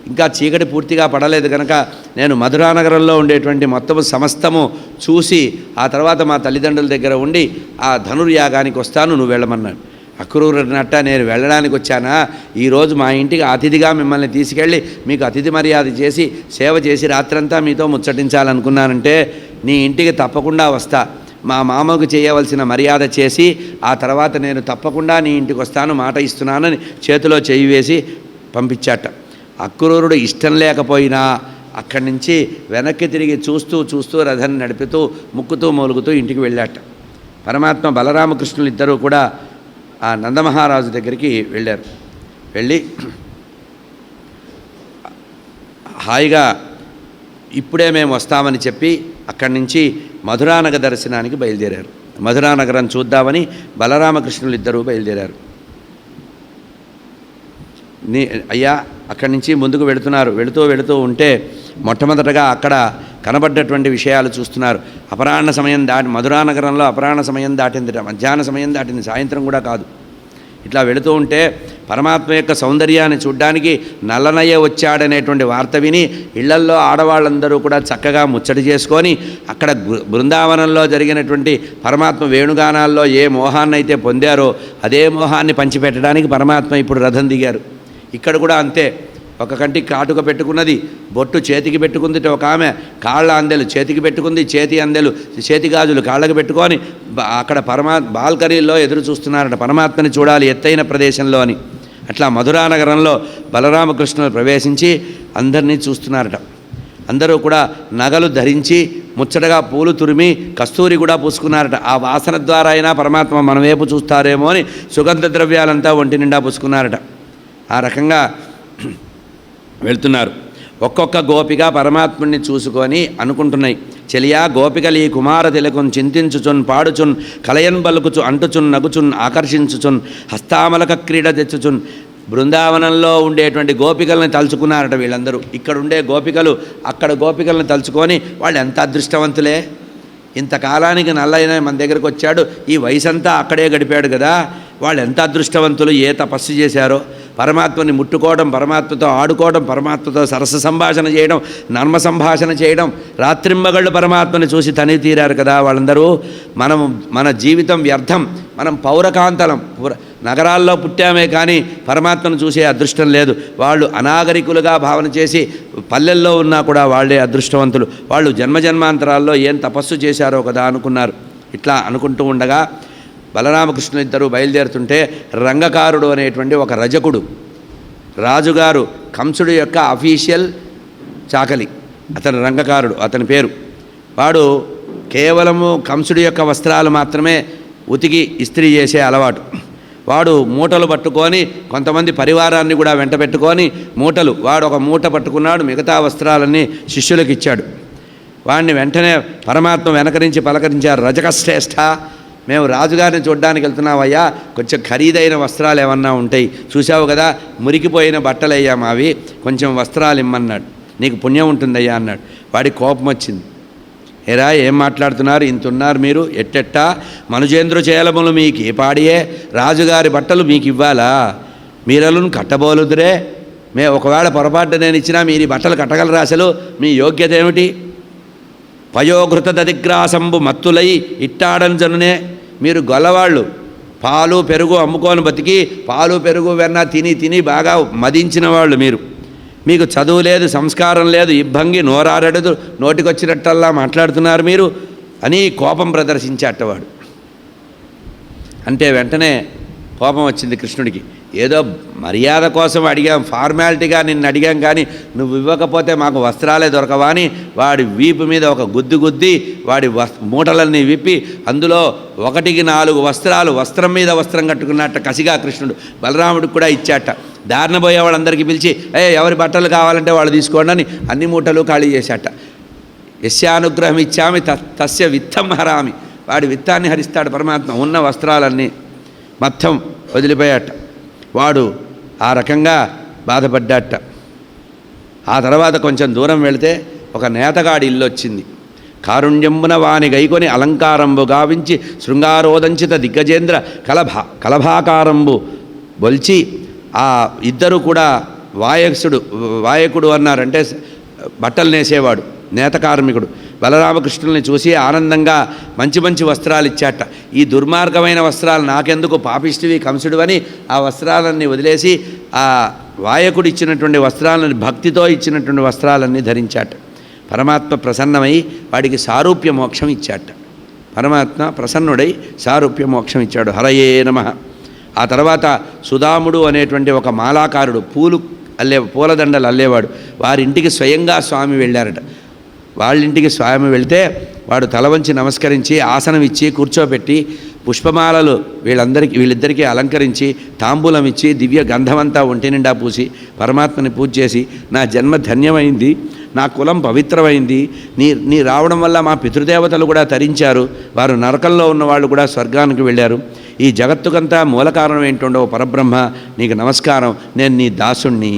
ఇంకా చీకటి పూర్తిగా పడలేదు కనుక నేను మధురానగరంలో ఉండేటువంటి మొత్తము సమస్తము చూసి ఆ తర్వాత మా తల్లిదండ్రుల దగ్గర ఉండి ఆ ధనుర్యాగానికి వస్తాను, నువ్వు వెళ్ళమన్నాడు. అక్రూరు అన్నట్ట, నేను వెళ్ళడానికి వచ్చానా, ఈరోజు మా ఇంటికి అతిథిగా మిమ్మల్ని తీసుకెళ్ళి మీకు అతిథి మర్యాద చేసి సేవ చేసి రాత్రంతా మీతో ముచ్చటించాలనుకున్నానంటే నీ ఇంటికి తప్పకుండా వస్తా, మా మామకు చేయవలసిన మర్యాద చేసి ఆ తర్వాత నేను తప్పకుండా నీ ఇంటికి వస్తాను, మాట ఇస్తున్నానని చేతిలో చేయి వేసి పంపించాట. అక్రూరుడు ఇష్టం లేకపోయినా అక్కడి నుంచి వెనక్కి తిరిగి చూస్తూ రథాన్ని నడుపుతూ ముక్కుతూ మూలుగుతూ ఇంటికి వెళ్ళాట. పరమాత్మ బలరామకృష్ణులు ఇద్దరూ కూడా ఆ నందమహారాజు దగ్గరికి వెళ్ళారు. వెళ్ళి హాయిగా ఇప్పుడే మేము వస్తామని చెప్పి అక్కడి నుంచి మధురానగర దర్శనానికి బయలుదేరారు. మధురానగరం చూద్దామని బలరామకృష్ణులు ఇద్దరూ బయలుదేరారు. అయ్యా అక్కడి నుంచి ముందుకు వెళుతున్నారు. వెళుతూ ఉంటే మొట్టమొదటగా అక్కడ కనబడ్డటువంటి విషయాలు చూస్తున్నారు. అపరాహ్న సమయం మధురానగరంలో అపరాహ్న సమయం దాటిందిట, మధ్యాహ్న సమయం దాటింది, సాయంత్రం కూడా కాదు. ఇట్లా వెళుతూ ఉంటే పరమాత్మ యొక్క సౌందర్యాన్ని చూడ్డానికి నల్లనయ్య వచ్చాడనేటువంటి వార్త విని ఇళ్లల్లో ఆడవాళ్ళందరూ కూడా చక్కగా ముచ్చట చేసుకొని అక్కడ బృందావనంలో జరిగినటువంటి పరమాత్మ వేణుగానాల్లో ఏ మోహాన్ని అయితే పొందారో అదే మోహాన్ని పంచిపెట్టడానికి పరమాత్మ ఇప్పుడు రథం దిగారు. ఇక్కడ కూడా అంతే, ఒక కంటికి కాటుక పెట్టుకున్నది, బొట్టు చేతికి పెట్టుకుంది ఒక ఆమె, కాళ్ళ అందెలు చేతికి పెట్టుకుంది, చేతి అందెలు చేతి గాజులు కాళ్ళకి పెట్టుకొని అక్కడ బాల్కనీల్లో ఎదురు చూస్తున్నారట పరమాత్మని చూడాలి ఎత్తైన ప్రదేశంలో అని. అట్లా మధురా నగరంలో బలరామకృష్ణులు ప్రవేశించి అందరినీ చూస్తున్నారట. అందరూ కూడా నగలు ధరించి ముచ్చటగా పూలు తురిమి కస్తూరి కూడా పూసుకున్నారట. ఆ వాసన ద్వారా అయినా పరమాత్మ మన వైపు చూస్తారేమో అని సుగంధ ద్రవ్యాలంతా ఒంటి నిండా పూసుకున్నారట. ఆ రకంగా వెళ్తున్నారు. ఒక్కొక్క గోపిక పరమాత్ముడిని చూసుకొని అనుకుంటున్నాయి, చెలియా గోపికలు ఈ కుమార తిలకున్ చింతించుచున్ పాడుచున్ కలయన్ బలుకుచు అంటుచున్ నగుచున్ ఆకర్షించుచున్ హస్తామలక క్రీడ తెచ్చుచున్. బృందావనంలో ఉండేటువంటి గోపికలను తలుచుకున్నారట వీళ్ళందరూ. ఇక్కడ ఉండే గోపికలు అక్కడ గోపికలను తలుచుకొని వాళ్ళు ఎంత అదృష్టవంతులే, ఇంతకాలానికి నల్లైన మన దగ్గరకు వచ్చాడు, ఈ వయసంతా అక్కడే గడిపాడు కదా, వాళ్ళు ఎంత అదృష్టవంతులు, ఏ తపస్సు చేశారో. పరమాత్మని ముట్టుకోవడం, పరమాత్మతో ఆడుకోవడం, పరమాత్మతో సరస సంభాషణ చేయడం, నర్మ సంభాషణ చేయడం, రాత్రింబగళ్ళు పరమాత్మని చూసి తని తీరారు కదా వాళ్ళందరూ. మన జీవితం వ్యర్థం, మనం పౌరకాంతలం, నగరాల్లో పుట్టామే కానీ పరమాత్మను చూసే అదృష్టం లేదు. వాళ్ళు అనాగరికులుగా భావన చేసి పల్లెల్లో ఉన్నా కూడా వాళ్ళే అదృష్టవంతులు, వాళ్ళు జన్మజన్మాంతరాల్లో ఏం తపస్సు చేశారో కదా అనుకున్నారు. ఇట్లా అనుకుంటూ ఉండగా బలరామకృష్ణులు ఇద్దరు బయలుదేరుతుంటే రంగకారుడు అనేటువంటి ఒక రజకుడు, రాజుగారు కంసుడు యొక్క అఫీషియల్ చాకలి, అతను రంగకారుడు అతని పేరు. వాడు కేవలము కంసుడి యొక్క వస్త్రాలు మాత్రమే ఉతికి ఇస్త్రీ చేసే అలవాటు. వాడు మూటలు పట్టుకొని కొంతమంది పరివారాన్ని కూడా వెంట పెట్టుకొని మూటలు, వాడు ఒక మూట పట్టుకున్నాడు, మిగతా వస్త్రాలన్నీ శిష్యులకు ఇచ్చాడు. వాడిని వెంటనే పరమాత్మ వెనక నుంచి పలకరించారు, రజకశ్రేష్ఠ మేము రాజుగారిని చూడ్డానికి వెళ్తున్నామయ్యా, కొంచెం ఖరీదైన వస్త్రాలు ఏమన్నా ఉంటాయి, చూసావు కదా మురికిపోయిన బట్టలు అయ్యా మావి, కొంచెం వస్త్రాలు ఇమ్మన్నాడు. నీకు పుణ్యం ఉంటుందయ్యా అన్నాడు. వాడికి కోపం వచ్చింది, ఏరా ఏం మాట్లాడుతున్నారు, ఇంతున్నారు మీరు, ఎట్టెట్టా మనుజేంద్ర చేలములు మీకు ఏ పాడియే, రాజుగారి బట్టలు మీకు ఇవ్వాలా, మీరలను కట్టబోలుదురే, ఒకవేళ పొరపాటు నేను ఇచ్చినా మీరు ఈ బట్టలు కట్టగలరా, అసలు మీ యోగ్యత ఏమిటి, పయోఘృత దదిగ్రాసంబు మత్తులై ఇట్టాడని జనునే, మీరు గొల్లవాళ్ళు, పాలు పెరుగు అమ్ముకొని బతికి పాలు పెరుగు వెన్న తిని తిని బాగా మదించిన వాళ్ళు మీరు, మీకు చదువు లేదు, సంస్కారం లేదు, ఇబ్బంగి నోరారడదు, నోటికొచ్చినట్టల్లా మాట్లాడుతున్నారు మీరు అని కోపం ప్రదర్శించేటవాడు. అంటే వెంటనే కోపం వచ్చింది కృష్ణుడికి. ఏదో మర్యాద కోసం అడిగాం, ఫార్మాలిటీగా నిన్ను అడిగాం, కానీ నువ్వు ఇవ్వకపోతే మాకు వస్త్రాలే దొరకవా అని వాడి వీపు మీద ఒక గుద్ది వాడి మూటలన్నీ విప్పి అందులో 1-4 వస్త్రాలు, వస్త్రం మీద వస్త్రం కట్టుకున్నట్ట కసిగా కృష్ణుడు బలరాముడికి కూడా ఇచ్చాట. దారిన పోయే వాళ్ళందరికీ పిలిచి ఎవరి బట్టలు కావాలంటే వాళ్ళు తీసుకోండి అని అన్ని మూటలు ఖాళీ చేశాట. యస్యానుగ్రహం ఇచ్చామి తస్య విత్తం హరామి, వాడి విత్తాన్ని హరిస్తాడు పరమాత్మ. ఉన్న వస్త్రాలన్నీ మొత్తం వదిలిపోయాట. వాడు ఆ రకంగా బాధపడ్డాట. ఆ తర్వాత కొంచెం దూరం వెళితే ఒక నేతగాడి ఇల్లు వచ్చింది. కారుణ్యంబున వాని గైకొని అలంకారంబు గావించి శృంగారోదంచిత దిగ్గజేంద్ర కలభాకారంబు బొల్చి, ఆ ఇద్దరు కూడా వాయకుడు అన్నారంటే బట్టలు నేసేవాడు, నేత కార్మికుడు బలరామకృష్ణుల్ని చూసి ఆనందంగా మంచి మంచి వస్త్రాలు ఇచ్చాట. ఈ దుర్మార్గమైన వస్త్రాలు నాకెందుకు, పాపిష్టివి కంసుడు అని ఆ వస్త్రాలన్నీ వదిలేసి ఆ వాయకుడు ఇచ్చినటువంటి వస్త్రాలని, భక్తితో ఇచ్చినటువంటి వస్త్రాలన్నీ ధరించాట. పరమాత్మ ప్రసన్నమై వాడికి సారూప్య మోక్షం ఇచ్చాట. పరమాత్మ ప్రసన్నుడై సారూప్య మోక్షం ఇచ్చాడు. హరయే నమః. ఆ తర్వాత సుధాముడు అనేటువంటి ఒక మాలాకారుడు, పూలదండలు అల్లేవాడు, వారింటికి స్వయంగా స్వామి వెళ్ళారట. వాళ్ళింటికి స్వామి వెళ్తే వాడు తల వంచి నమస్కరించి ఆసనం ఇచ్చి కూర్చోబెట్టి పుష్పమాలలు వీళ్ళిద్దరికీ అలంకరించి తాంబూలం ఇచ్చి దివ్య గంధమంతా ఒంటి నిండా పూసి పరమాత్మని పూజ చేసి, నా జన్మ ధన్యమైంది, నా కులం పవిత్రమైంది, నీ రావడం వల్ల మా పితృదేవతలు కూడా తరించారు, వారు నరకంలో ఉన్న వాళ్ళు కూడా స్వర్గానికి వెళ్ళారు, ఈ జగత్తుకంతా మూల కారణం ఏంటుండో పరబ్రహ్మ, నీకు నమస్కారం, నేను నీ దాసుణ్ణి.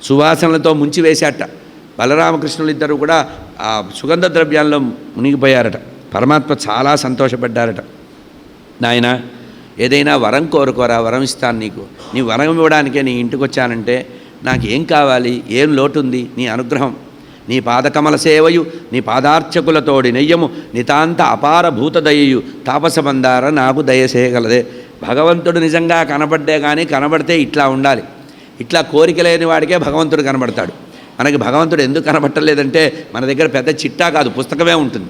సువాసనలతో ముంచి వేశాట. బలరామకృష్ణులు ఇద్దరు కూడా ఆ సుగంధ ద్రవ్యాల్లో మునిగిపోయారట. పరమాత్మ చాలా సంతోషపడ్డారట. నాయన ఏదైనా వరం కోరుకోరా, వరం ఇస్తాను నీకు, నీ వరం ఇవ్వడానికే నీ ఇంటికి వచ్చానంటే నాకేం కావాలి, ఏం లోటుంది, నీ అనుగ్రహం, నీ పాదకమల సేవయు నీ పాదార్చకులతోడి నెయ్యము నితాంత అపార భూతదయయు తాపసబందార నాకు దయసేయగలదే. భగవంతుడు నిజంగా కనబడ్డే కానీ కనబడితే ఇట్లా ఉండాలి. ఇట్లా కోరిక లేని వాడికే భగవంతుడు కనబడతాడు. మనకి భగవంతుడు ఎందుకు కనబట్టలేదంటే మన దగ్గర పెద్ద చిట్టా కాదు, పుస్తకమే ఉంటుంది.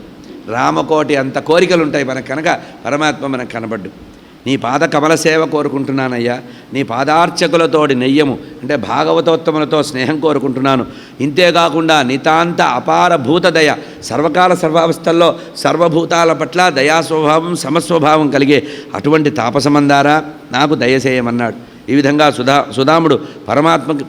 రామకోటి అంత కోరికలు ఉంటాయి మనకు, కనుక పరమాత్మ మనకు కనబడ్డు. నీ పాద కమల సేవ కోరుకుంటున్నానయ్యా, నీ పాదార్చకులతోడి నెయ్యము అంటే భాగవతోత్తములతో స్నేహం కోరుకుంటున్నాను. ఇంతేకాకుండా నితాంత అపార భూతదయ, సర్వకాల సర్వావస్థల్లో సర్వభూతాల పట్ల దయాస్వభావం సమస్వభావం కలిగే అటువంటి తాపసమందారా నాకు దయచేయమన్నాడు. ఈ విధంగా సుధాముడు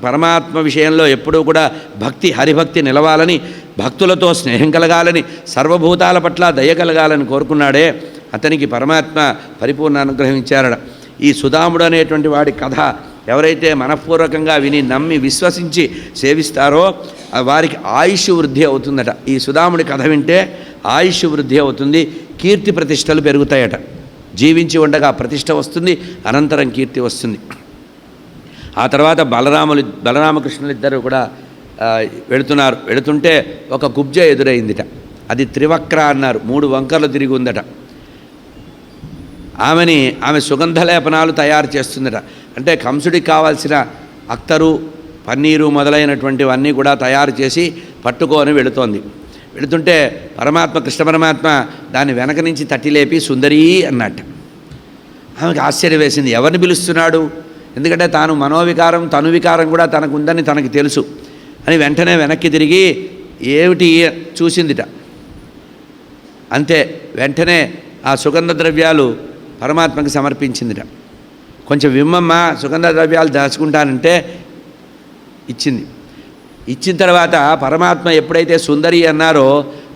పరమాత్మ విషయంలో ఎప్పుడూ కూడా భక్తి హరిభక్తి నిలవాలని, భక్తులతో స్నేహం కలగాలని, సర్వభూతాల పట్ల దయ కలగాలని కోరుకున్నాడే, అతనికి పరమాత్మ పరిపూర్ణ అనుగ్రహం ఇచ్చారట. ఈ సుధాముడు అనేటువంటి వాడి కథ ఎవరైతే మనఃపూర్వకంగా విని నమ్మి విశ్వసించి సేవిస్తారో వారికి ఆయుష్ వృద్ధి అవుతుందట. ఈ సుధాముడి కథ వింటే ఆయుష్ వృద్ధి అవుతుంది, కీర్తి ప్రతిష్టలు పెరుగుతాయట. జీవించి ఉండగా ప్రతిష్ట వస్తుంది, అనంతరం కీర్తి వస్తుంది. ఆ తర్వాత బలరామకృష్ణులు ఇద్దరు కూడా వెళుతుంటే ఒక కుబ్జ ఎదురైందిట. అది త్రివక్ర అన్నారు, 3 వంకర్లు తిరిగి ఉందట. ఆమె సుగంధలేపనాలు తయారు చేస్తుందట. అంటే కంసుడికి కావాల్సిన అత్తరు, పన్నీరు మొదలైనటువంటివన్నీ కూడా తయారు చేసి పట్టుకొని వెళుతుంటే కృష్ణ పరమాత్మ దాని వెనక నుంచి తట్టి లేపి సుందరీ అన్నట్టు. ఆమెకు ఆశ్చర్యం వేసింది, ఎవరిని పిలుస్తున్నాడు? ఎందుకంటే తాను మనోవికారం తనువికారం కూడా తనకు ఉందని తనకు తెలుసు అని వెంటనే వెనక్కి తిరిగి ఏమిటి చూసిందిట. అంతే, వెంటనే ఆ సుగంధ ద్రవ్యాలు పరమాత్మకి సమర్పించిందిట. కొంచెం విమ్మమ్మ, సుగంధ ద్రవ్యాలు దాచుకుంటానంటే ఇచ్చింది. ఇచ్చిన తర్వాత పరమాత్మ ఎప్పుడైతే సుందరి అన్నారో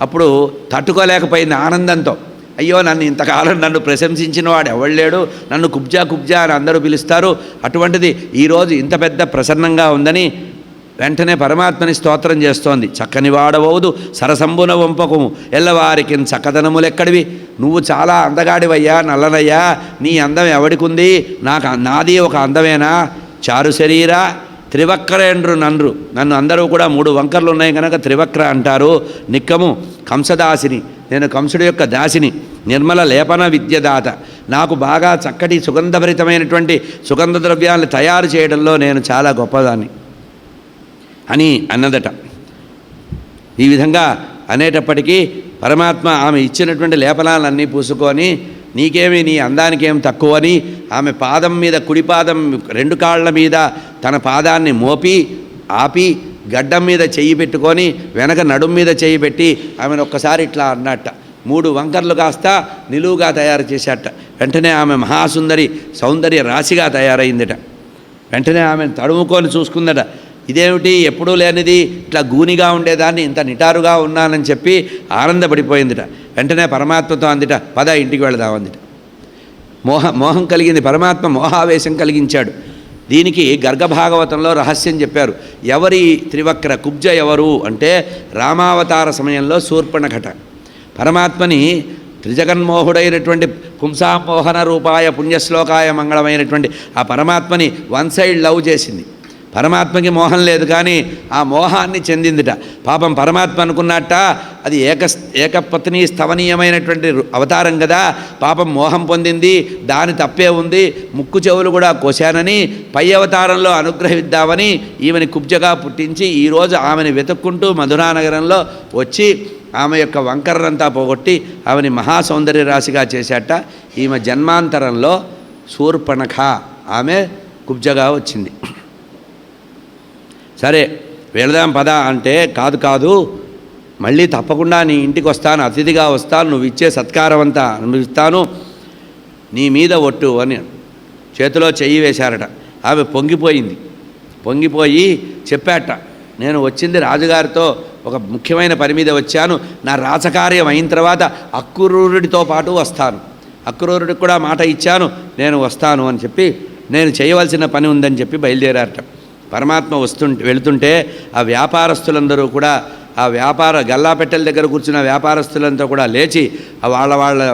అప్పుడు తట్టుకోలేకపోయింది ఆనందంతో. అయ్యో, నన్ను ప్రశంసించిన వాడు ఎవళ్ళేడు, నన్ను కుబ్జా అని అందరూ పిలుస్తారు, అటువంటిది ఈరోజు ఇంత పెద్ద ప్రసన్నంగా ఉందని వెంటనే పరమాత్మని స్తోత్రం చేస్తోంది. చక్కని వాడవవుదు సరసంబున వంపకము ఎల్లవారికి చక్కదనములెక్కడివి, నువ్వు చాలా అందగాడివయ్యా, నల్లనయ్యా, నీ అందం ఎవడికుంది, నాది ఒక అందమేనా, చారు శరీరా త్రివక్రేండ్రు నన్ను అందరూ కూడా 3 వంకర్లు ఉన్నాయి కనుక త్రివక్ర అంటారు. నిక్కము కంసదాసిని, నేను కంసుడి యొక్క దాసిని, నిర్మల లేపన విద్యదాత, నాకు బాగా చక్కటి సుగంధభరితమైనటువంటి సుగంధ ద్రవ్యాలను తయారు చేయడంలో నేను చాలా గొప్పదాన్ని అని అన్నదట. ఈ విధంగా అనేటప్పటికీ పరమాత్మ ఆమె ఇచ్చినటువంటి లేపనాలన్నీ పూసుకొని, నీకేమి నీ అందానికి ఏం తక్కువని ఆమె పాదం మీద, కుడి పాదం 2 కాళ్ళ మీద తన పాదాన్ని మోపి ఆపి గడ్డం మీద చెయ్యి పెట్టుకొని వెనక నడుం మీద చెయ్యి పెట్టి ఆమెను ఒక్కసారి ఇట్లా అన్నట్ట. 3 వంకర్లు కాస్త నిలువుగా తయారు చేశాట. వెంటనే ఆమె మహాసుందరి సౌందర్య రాశిగా తయారైందట. వెంటనే ఆమెను తడుముకొని చూసుకుందట. ఇదేమిటి, ఎప్పుడూ లేనిది, ఇట్లా గూనిగా ఉండేదాన్ని ఇంత నిటారుగా ఉన్నానని చెప్పి ఆనందపడిపోయిందిట. వెంటనే పరమాత్మతో అందిట, పద ఇంటికి వెళదామందిట. మోహం కలిగింది, పరమాత్మ మోహావేశం కలిగించాడు. దీనికి గర్గభాగవతంలో రహస్యం చెప్పారు. ఎవరి త్రివక్ర కుబ్జ ఎవరు అంటే రామావతార సమయంలో శూర్పణఖట పరమాత్మని త్రిజగన్మోహుడైనటువంటి పుంసామోహన రూపాయ పుణ్యశ్లోకాయ మంగళమైనటువంటి ఆ పరమాత్మని 1 సైడ్ లవ్ చేసింది. పరమాత్మకి మోహం లేదు, కానీ ఆ మోహాన్ని చెందిందిట. పాపం పరమాత్మ అనుకున్నట్ట అది ఏకపత్ని స్థవనీయమైనటువంటి అవతారం కదా, పాపం మోహం పొందింది, దాని తప్పే ఉంది, ముక్కు చెవులు కూడా కోశానని పై అవతారంలో అనుగ్రహిద్దామని ఈమెని కుబ్జగా పుట్టించి ఈరోజు ఆమెను వెతుక్కుంటూ మధురానగరంలో వచ్చి ఆమె యొక్క వంకర్రంతా పోగొట్టి ఆమెని మహాసౌందర్య రాశిగా చేశాట. ఈమె జన్మాంతరంలో శూర్పణఖ ఆమె కుబ్జగా వచ్చింది. సరే వెళదాం పద అంటే, కాదు మళ్ళీ తప్పకుండా నీ ఇంటికి వస్తాను, అతిథిగా వస్తాను, నువ్వు ఇచ్చే సత్కారం అంతా అనుభవిస్తాను, నీ మీద ఒట్టు అని చేతిలో చెయ్యి వేశారట. ఆమె పొంగిపోయి చెప్పాట, నేను వచ్చింది రాజుగారితో ఒక ముఖ్యమైన పని మీద వచ్చాను, నా రాజకార్యం అయిన తర్వాత అక్రూరుడితో పాటు వస్తాను, అక్రూరుడికి కూడా మాట ఇచ్చాను, నేను వస్తాను అని చెప్పి, నేను చేయవలసిన పని ఉందని చెప్పి బయలుదేరారట. పరమాత్మ వెళుతుంటే ఆ వ్యాపారస్తులందరూ కూడా, ఆ వ్యాపార గల్లాపెట్టెల దగ్గర కూర్చున్న వ్యాపారస్తులంతా కూడా లేచి వాళ్ళ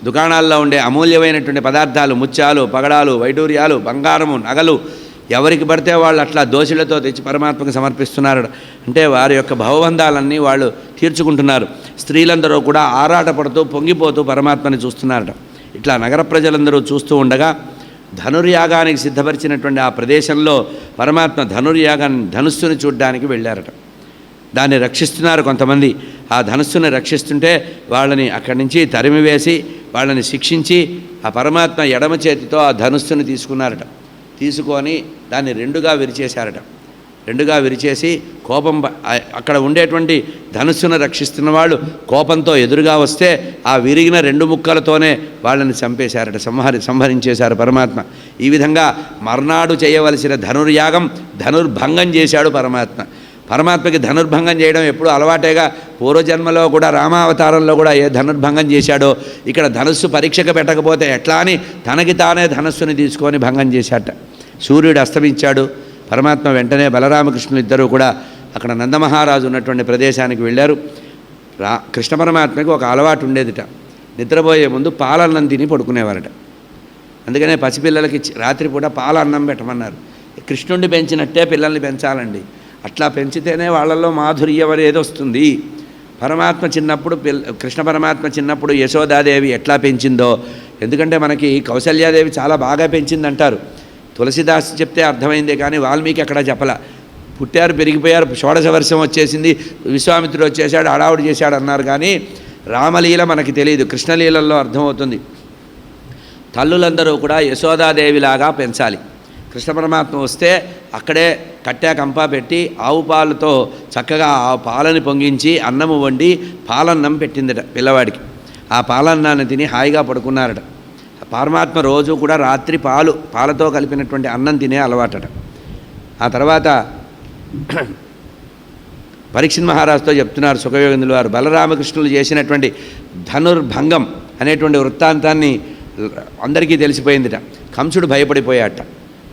దుకాణాల్లో ఉండే అమూల్యమైనటువంటి పదార్థాలు, ముత్యాలు, పగడాలు, వైడూర్యాలు, బంగారము, నగలు ఎవరికి పడితే వాళ్ళు అట్లా దోషులతో తెచ్చి పరమాత్మకు సమర్పిస్తున్నారు. అంటే వారి యొక్క భవబంధాలన్నీ వాళ్ళు తీర్చుకుంటున్నారు. స్త్రీలందరూ కూడా ఆరాటపడుతూ పొంగిపోతూ పరమాత్మని చూస్తున్నారట. ఇట్లా నగర ప్రజలందరూ చూస్తూ ఉండగా ధనుర్యాగానికి సిద్ధపరిచినటువంటి ఆ ప్రదేశంలో పరమాత్మ ధనుస్సుని చూడ్డానికి వెళ్ళారట. దాన్ని రక్షిస్తున్నారు కొంతమంది. ఆ ధనుస్సుని రక్షిస్తుంటే వాళ్ళని అక్కడి నుంచి తరిమివేసి వాళ్ళని శిక్షించి ఆ పరమాత్మ ఎడమ చేతితో ఆ ధనుస్సుని తీసుకున్నారట. తీసుకొని దాన్ని రెండుగా విరిచేశారట. రెండుగా విరిచేసి కోపం అక్కడ ఉండేటువంటి ధనుస్సును రక్షిస్తున్న వాళ్ళు కోపంతో ఎదురుగా వస్తే ఆ విరిగిన రెండు ముక్కలతోనే వాళ్ళని చంపేశారట, సంహరించేశారు పరమాత్మ. ఈ విధంగా మర్నాడు చేయవలసిన ధనుర్భంగం చేశాడు పరమాత్మ. పరమాత్మకి ధనుర్భంగం చేయడం ఎప్పుడూ అలవాటేగా. పూర్వజన్మలో కూడా రామావతారంలో కూడా ఏ ధనుర్భంగం చేశాడో ఇక్కడ ధనుస్సు పరీక్షకు పెట్టకపోతే ఎట్లా అని తనకి తానే ధనుస్సుని తీసుకొని భంగం చేశాట. సూర్యుడు అస్తమించాడు. పరమాత్మ వెంటనే బలరామకృష్ణులు ఇద్దరూ కూడా అక్కడ నందమహారాజు ఉన్నటువంటి ప్రదేశానికి వెళ్ళారు. కృష్ణ పరమాత్మకి ఒక అలవాటు ఉండేదిట. నిద్రపోయే ముందు పాలన్నం తిని పడుకునేవారట. అందుకనే పసిపిల్లలకి రాత్రిపూట పాలన్నం పెట్టమన్నారు. కృష్ణుడిని పెంచినట్టే పిల్లల్ని పెంచాలండి. అట్లా పెంచితేనే వాళ్ళల్లో మాధుర్యం అనేది వస్తుంది. పరమాత్మ చిన్నప్పుడు కృష్ణ పరమాత్మ చిన్నప్పుడు యశోదాదేవి ఎట్లా పెంచిందో, ఎందుకంటే మనకి కౌసల్యాదేవి చాలా బాగా పెంచిందంటారు. తులసిదాస్ చెప్తే అర్థమైందే కానీ వాల్మీకి అక్కడ చెప్పల. పుట్టారు, పెరిగిపోయారు, షోడశ వర్షం వచ్చేసింది, విశ్వామిత్రుడు వచ్చేసాడు, హడావుడి చేశాడు అన్నారు. కానీ రామలీల మనకి తెలియదు, కృష్ణలీలల్లో అర్థమవుతుంది. తల్లులందరూ కూడా యశోదాదేవిలాగా పెంచాలి. కృష్ణ పరమాత్మ వస్తే అక్కడే కట్టె కంపా పెట్టి ఆవు పాలతో చక్కగా ఆ పాలని పొంగించి అన్నము వండి పాలన్నం పెట్టిందట పిల్లవాడికి. ఆ పాలన్నాన్ని తిని హాయిగా పడుకున్నారట. పరమాత్మ రోజు కూడా రాత్రి పాలతో కలిపినటువంటి అన్నం తినే అలవాటట. ఆ తర్వాత పరీక్షిత్ మహారాజుతో చెప్తున్నారు సుఖయోగేంద్రుల వారు, బలరామకృష్ణులు చేసినటువంటి ధనుర్భంగం అనేటువంటి వృత్తాంతాన్ని అందరికీ తెలిసిపోయిందిట. కంసుడు భయపడిపోయాట.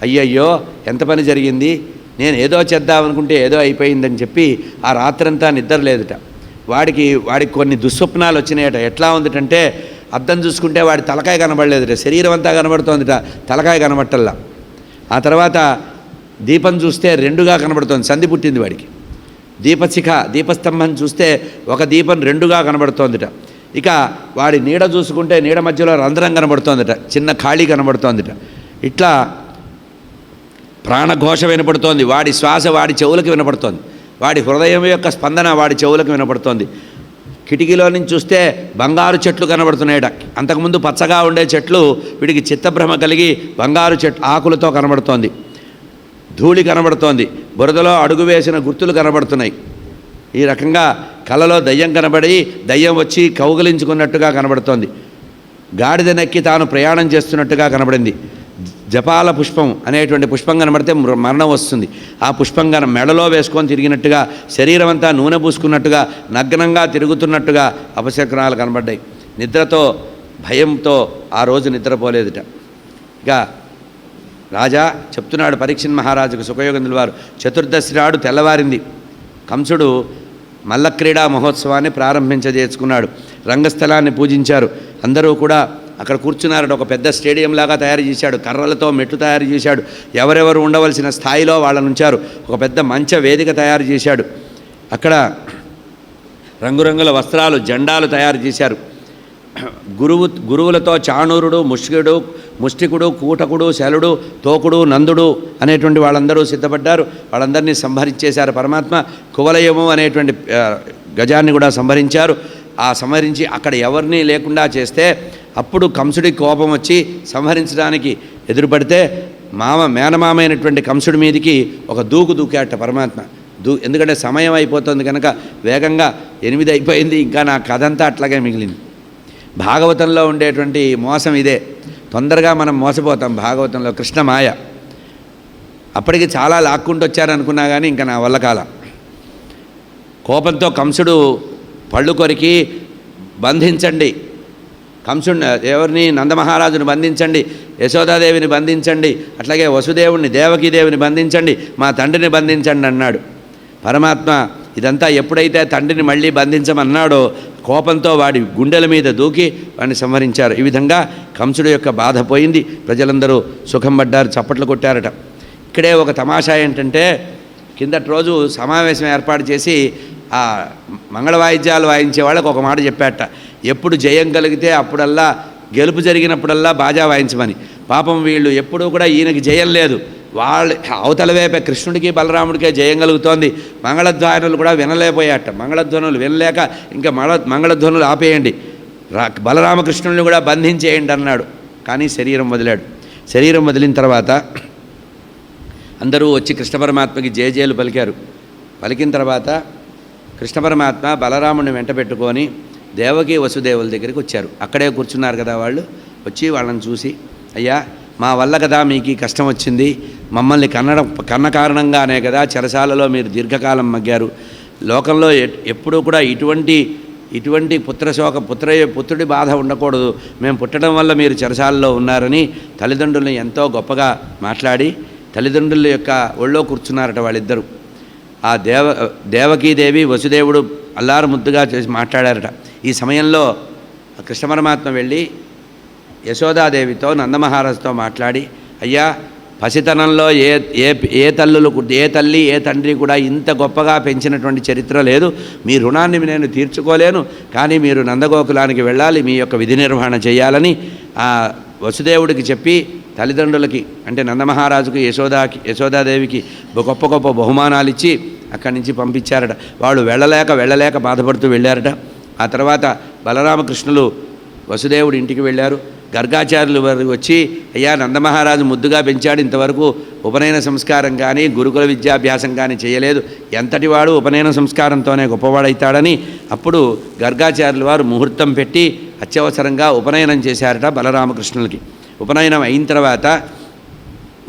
అయ్యయ్యో ఎంత పని జరిగింది, నేను ఏదో చేద్దామనుకుంటే ఏదో అయిపోయిందని చెప్పి ఆ రాత్రంతా నిద్ర లేదుట. వాడికి కొన్ని దుస్వప్నాలు వచ్చినాయట. ఎట్లా ఉందిటంటే అద్దం చూసుకుంటే వాడి తలకాయ కనబడలేదుట, శరీరం అంతా కనబడుతోందిట, తలకాయ కనబట్టల్లా. ఆ తర్వాత దీపం చూస్తే రెండుగా కనబడుతోంది, సంధి పుట్టింది వాడికి. దీపస్తంభం చూస్తే ఒక దీపం రెండుగా కనబడుతోందిట. ఇక వాడి నీడ చూసుకుంటే నీడ మధ్యలో రంధ్రం కనబడుతోందిట, చిన్న ఖాళీ కనబడుతోందిట. ఇట్లా ప్రాణఘోష వినపడుతోంది. వాడి శ్వాస వాడి చెవులకు వినపడుతోంది, వాడి హృదయం యొక్క స్పందన వాడి చెవులకు వినపడుతోంది. కిటికీలో నుంచి చూస్తే బంగారు చెట్లు కనబడుతున్నాయట. అంతకుముందు పచ్చగా ఉండే చెట్లు వీడికి చిత్తభ్రమ కలిగి బంగారు ఆకులతో కనబడుతోంది. ధూళి కనబడుతోంది, బురదలో అడుగు వేసిన గుర్తులు కనబడుతున్నాయి. ఈ రకంగా కలలో దయ్యం కనబడి దయ్యం వచ్చి కౌగిలించుకున్నట్టుగా కనబడుతోంది. గాడిద నెక్కి తాను ప్రయాణం చేస్తున్నట్టుగా కనబడింది. జపాల పుష్పం అనేటువంటి పుష్పం కనబడితే మరణం వస్తుంది. ఆ పుష్పం మెడలో వేసుకొని తిరిగినట్టుగా, శరీరం అంతా నూనె పూసుకున్నట్టుగా, నగ్నంగా తిరుగుతున్నట్టుగా అపశకునాలు కనబడ్డాయి. నిద్రతో భయంతో ఆ రోజు నిద్రపోలేదుట. ఇక రాజా చెప్తున్నాడు పరీక్షిత్ మహారాజుకు సుఖయోగేంద్రుల వారు, చతుర్దశి నాడు తెల్లవారింది. కంసుడు మల్లక్రీడా మహోత్సవాన్ని ప్రారంభించజేసుకున్నాడు. రంగస్థలాన్ని పూజించారు. అందరూ కూడా అక్కడ కూర్చున్నారట. ఒక పెద్ద స్టేడియం లాగా తయారు చేశాడు, కర్రలతో మెట్లు తయారు చేశాడు, ఎవరెవరు ఉండవలసిన స్థాయిలో వాళ్ళని ఉంచారు. ఒక పెద్ద మంచ వేదిక తయారు చేశాడు. అక్కడ రంగురంగుల వస్త్రాలు, జెండాలు తయారు చేశారు. గురువులతో చాణూరుడు, ముష్టికుడు, కూటకుడు, శలుడు, తోకుడు, నందుడు అనేటువంటి వాళ్ళందరూ సిద్ధపడ్డారు. వాళ్ళందరినీ సంహరించేశారు పరమాత్మ. కువలయము అనేటువంటి గజాన్ని కూడా సంహరించారు. ఆ సంహరించి అక్కడ ఎవరిని లేకుండా చేస్తే అప్పుడు కంసుడికి కోపం వచ్చి సంహరించడానికి ఎదురుపడితే మేనమామ అయినటువంటి కంసుడి మీదికి ఒక దూకాట పరమాత్మ. ఎందుకంటే సమయం అయిపోతుంది కనుక వేగంగా 8 అయిపోయింది, ఇంకా నా కథ అంతా అట్లాగే మిగిలింది. భాగవతంలో ఉండేటువంటి మోసం ఇదే. తొందరగా మనం మోసపోతాం భాగవతంలో. కృష్ణ మాయ అప్పటికి చాలా లాక్కుంటూ వచ్చారనుకున్నా కానీ ఇంకా నా వల్ల కాల. కోపంతో కంసుడు పళ్ళు కొరికి బంధించండి, కంసుడిని ఎవరిని, నందమహారాజుని బంధించండి, యశోదాదేవిని బంధించండి, అట్లాగే వసుదేవుణ్ణి, దేవకీదేవిని బంధించండి, మా తండ్రిని బంధించండి అన్నాడు పరమాత్మ. ఇదంతా ఎప్పుడైతే తండ్రిని మళ్ళీ బంధించమన్నాడో కోపంతో వాడి గుండెల మీద దూకి వాడిని సంహరించారు. ఈ విధంగా కంసుడు యొక్క బాధ పోయింది. ప్రజలందరూ సుఖం పడ్డారు, చప్పట్లు కొట్టారట. ఇక్కడే ఒక తమాషా ఏంటంటే, కిందటి రోజు సమావేశం ఏర్పాటు చేసి ఆ మంగళ వాయిద్యాలు వాయించే వాళ్ళకు ఒక మాట చెప్పాట, ఎప్పుడు జయం కలిగితే అప్పుడల్లా, గెలుపు జరిగినప్పుడల్లా బాజా వాయించమని. పాపం వీళ్ళు ఎప్పుడూ కూడా ఈయనకి జయం లేదు. వాళ్ళు అవతల వైపే కృష్ణుడికి బలరాముడికే జయం కలుగుతోంది. మంగళధ్వనులు కూడా వినలేకపోయాట. మంగళధ్వనులు వినలేక ఇంకా మంగళధ్వనులు ఆపేయండి, బలరామకృష్ణుల్ని కూడా బంధించేయండి అన్నాడు. కానీ శరీరం వదిలాడు. శరీరం వదిలిన తర్వాత అందరూ వచ్చి కృష్ణ పరమాత్మకి జయజయలు పలికారు. పలికిన తర్వాత కృష్ణ పరమాత్మ బలరాముడిని వెంట పెట్టుకొని దేవకి వసుదేవుల దగ్గరికి వచ్చారు. అక్కడే కూర్చున్నారు కదా వాళ్ళు. వచ్చి వాళ్ళని చూసి, అయ్యా మా వల్ల కదా మీకు ఈ కష్టం వచ్చింది, మమ్మల్ని కన్న కారణంగానే కదా చెరసాలలో మీరు దీర్ఘకాలం మగ్గారు. లోకంలో ఎప్పుడూ కూడా ఇటువంటి పుత్రుడి బాధ ఉండకూడదు. మేము పుట్టడం వల్ల మీరు చెరసాలలో ఉన్నారని తల్లిదండ్రులను ఎంతో గొప్పగా మాట్లాడి తల్లిదండ్రుల యొక్క ఒళ్ళో కూర్చున్నారట వాళ్ళిద్దరూ. ఆ దేవకీదేవి వసుదేవుడు అల్లారు ముద్దుగా చేసి మాట్లాడారట. ఈ సమయంలో కృష్ణ పరమాత్మ వెళ్ళి యశోదాదేవితో నందమహారాజుతో మాట్లాడి, అయ్యా పసితనంలో ఏ తల్లి ఏ తండ్రి కూడా ఇంత గొప్పగా పెంచినటువంటి చరిత్ర లేదు. మీ రుణాన్ని నేను తీర్చుకోలేను, కానీ మీరు నందగోకులానికి వెళ్ళాలి, మీ యొక్క విధి నిర్వహణ చేయాలని ఆ వసుదేవుడికి చెప్పి తల్లిదండ్రులకి అంటే నందమహారాజుకు యశోదాదేవికి గొప్ప గొప్ప బహుమానాలు ఇచ్చి అక్కడి నుంచి పంపించారట. వాళ్ళు వెళ్ళలేక బాధపడుతూ వెళ్ళారట. ఆ తర్వాత బలరామకృష్ణులు వసుదేవుడి ఇంటికి వెళ్ళారు. గర్గాచార్యులు వారు వచ్చి, అయ్యా నందమహారాజు ముద్దుగా పెంచాడు, ఇంతవరకు ఉపనయన సంస్కారం కానీ గురుకుల విద్యాభ్యాసం కానీ చేయలేదు, ఎంతటి వాడు ఉపనయన సంస్కారంతోనే గొప్పవాడైతాడని అప్పుడు గర్గాచార్యులు వారు ముహూర్తం పెట్టి అత్యవసరంగా ఉపనయనం చేశారట బలరామకృష్ణులకి. ఉపనయనం అయిన తర్వాత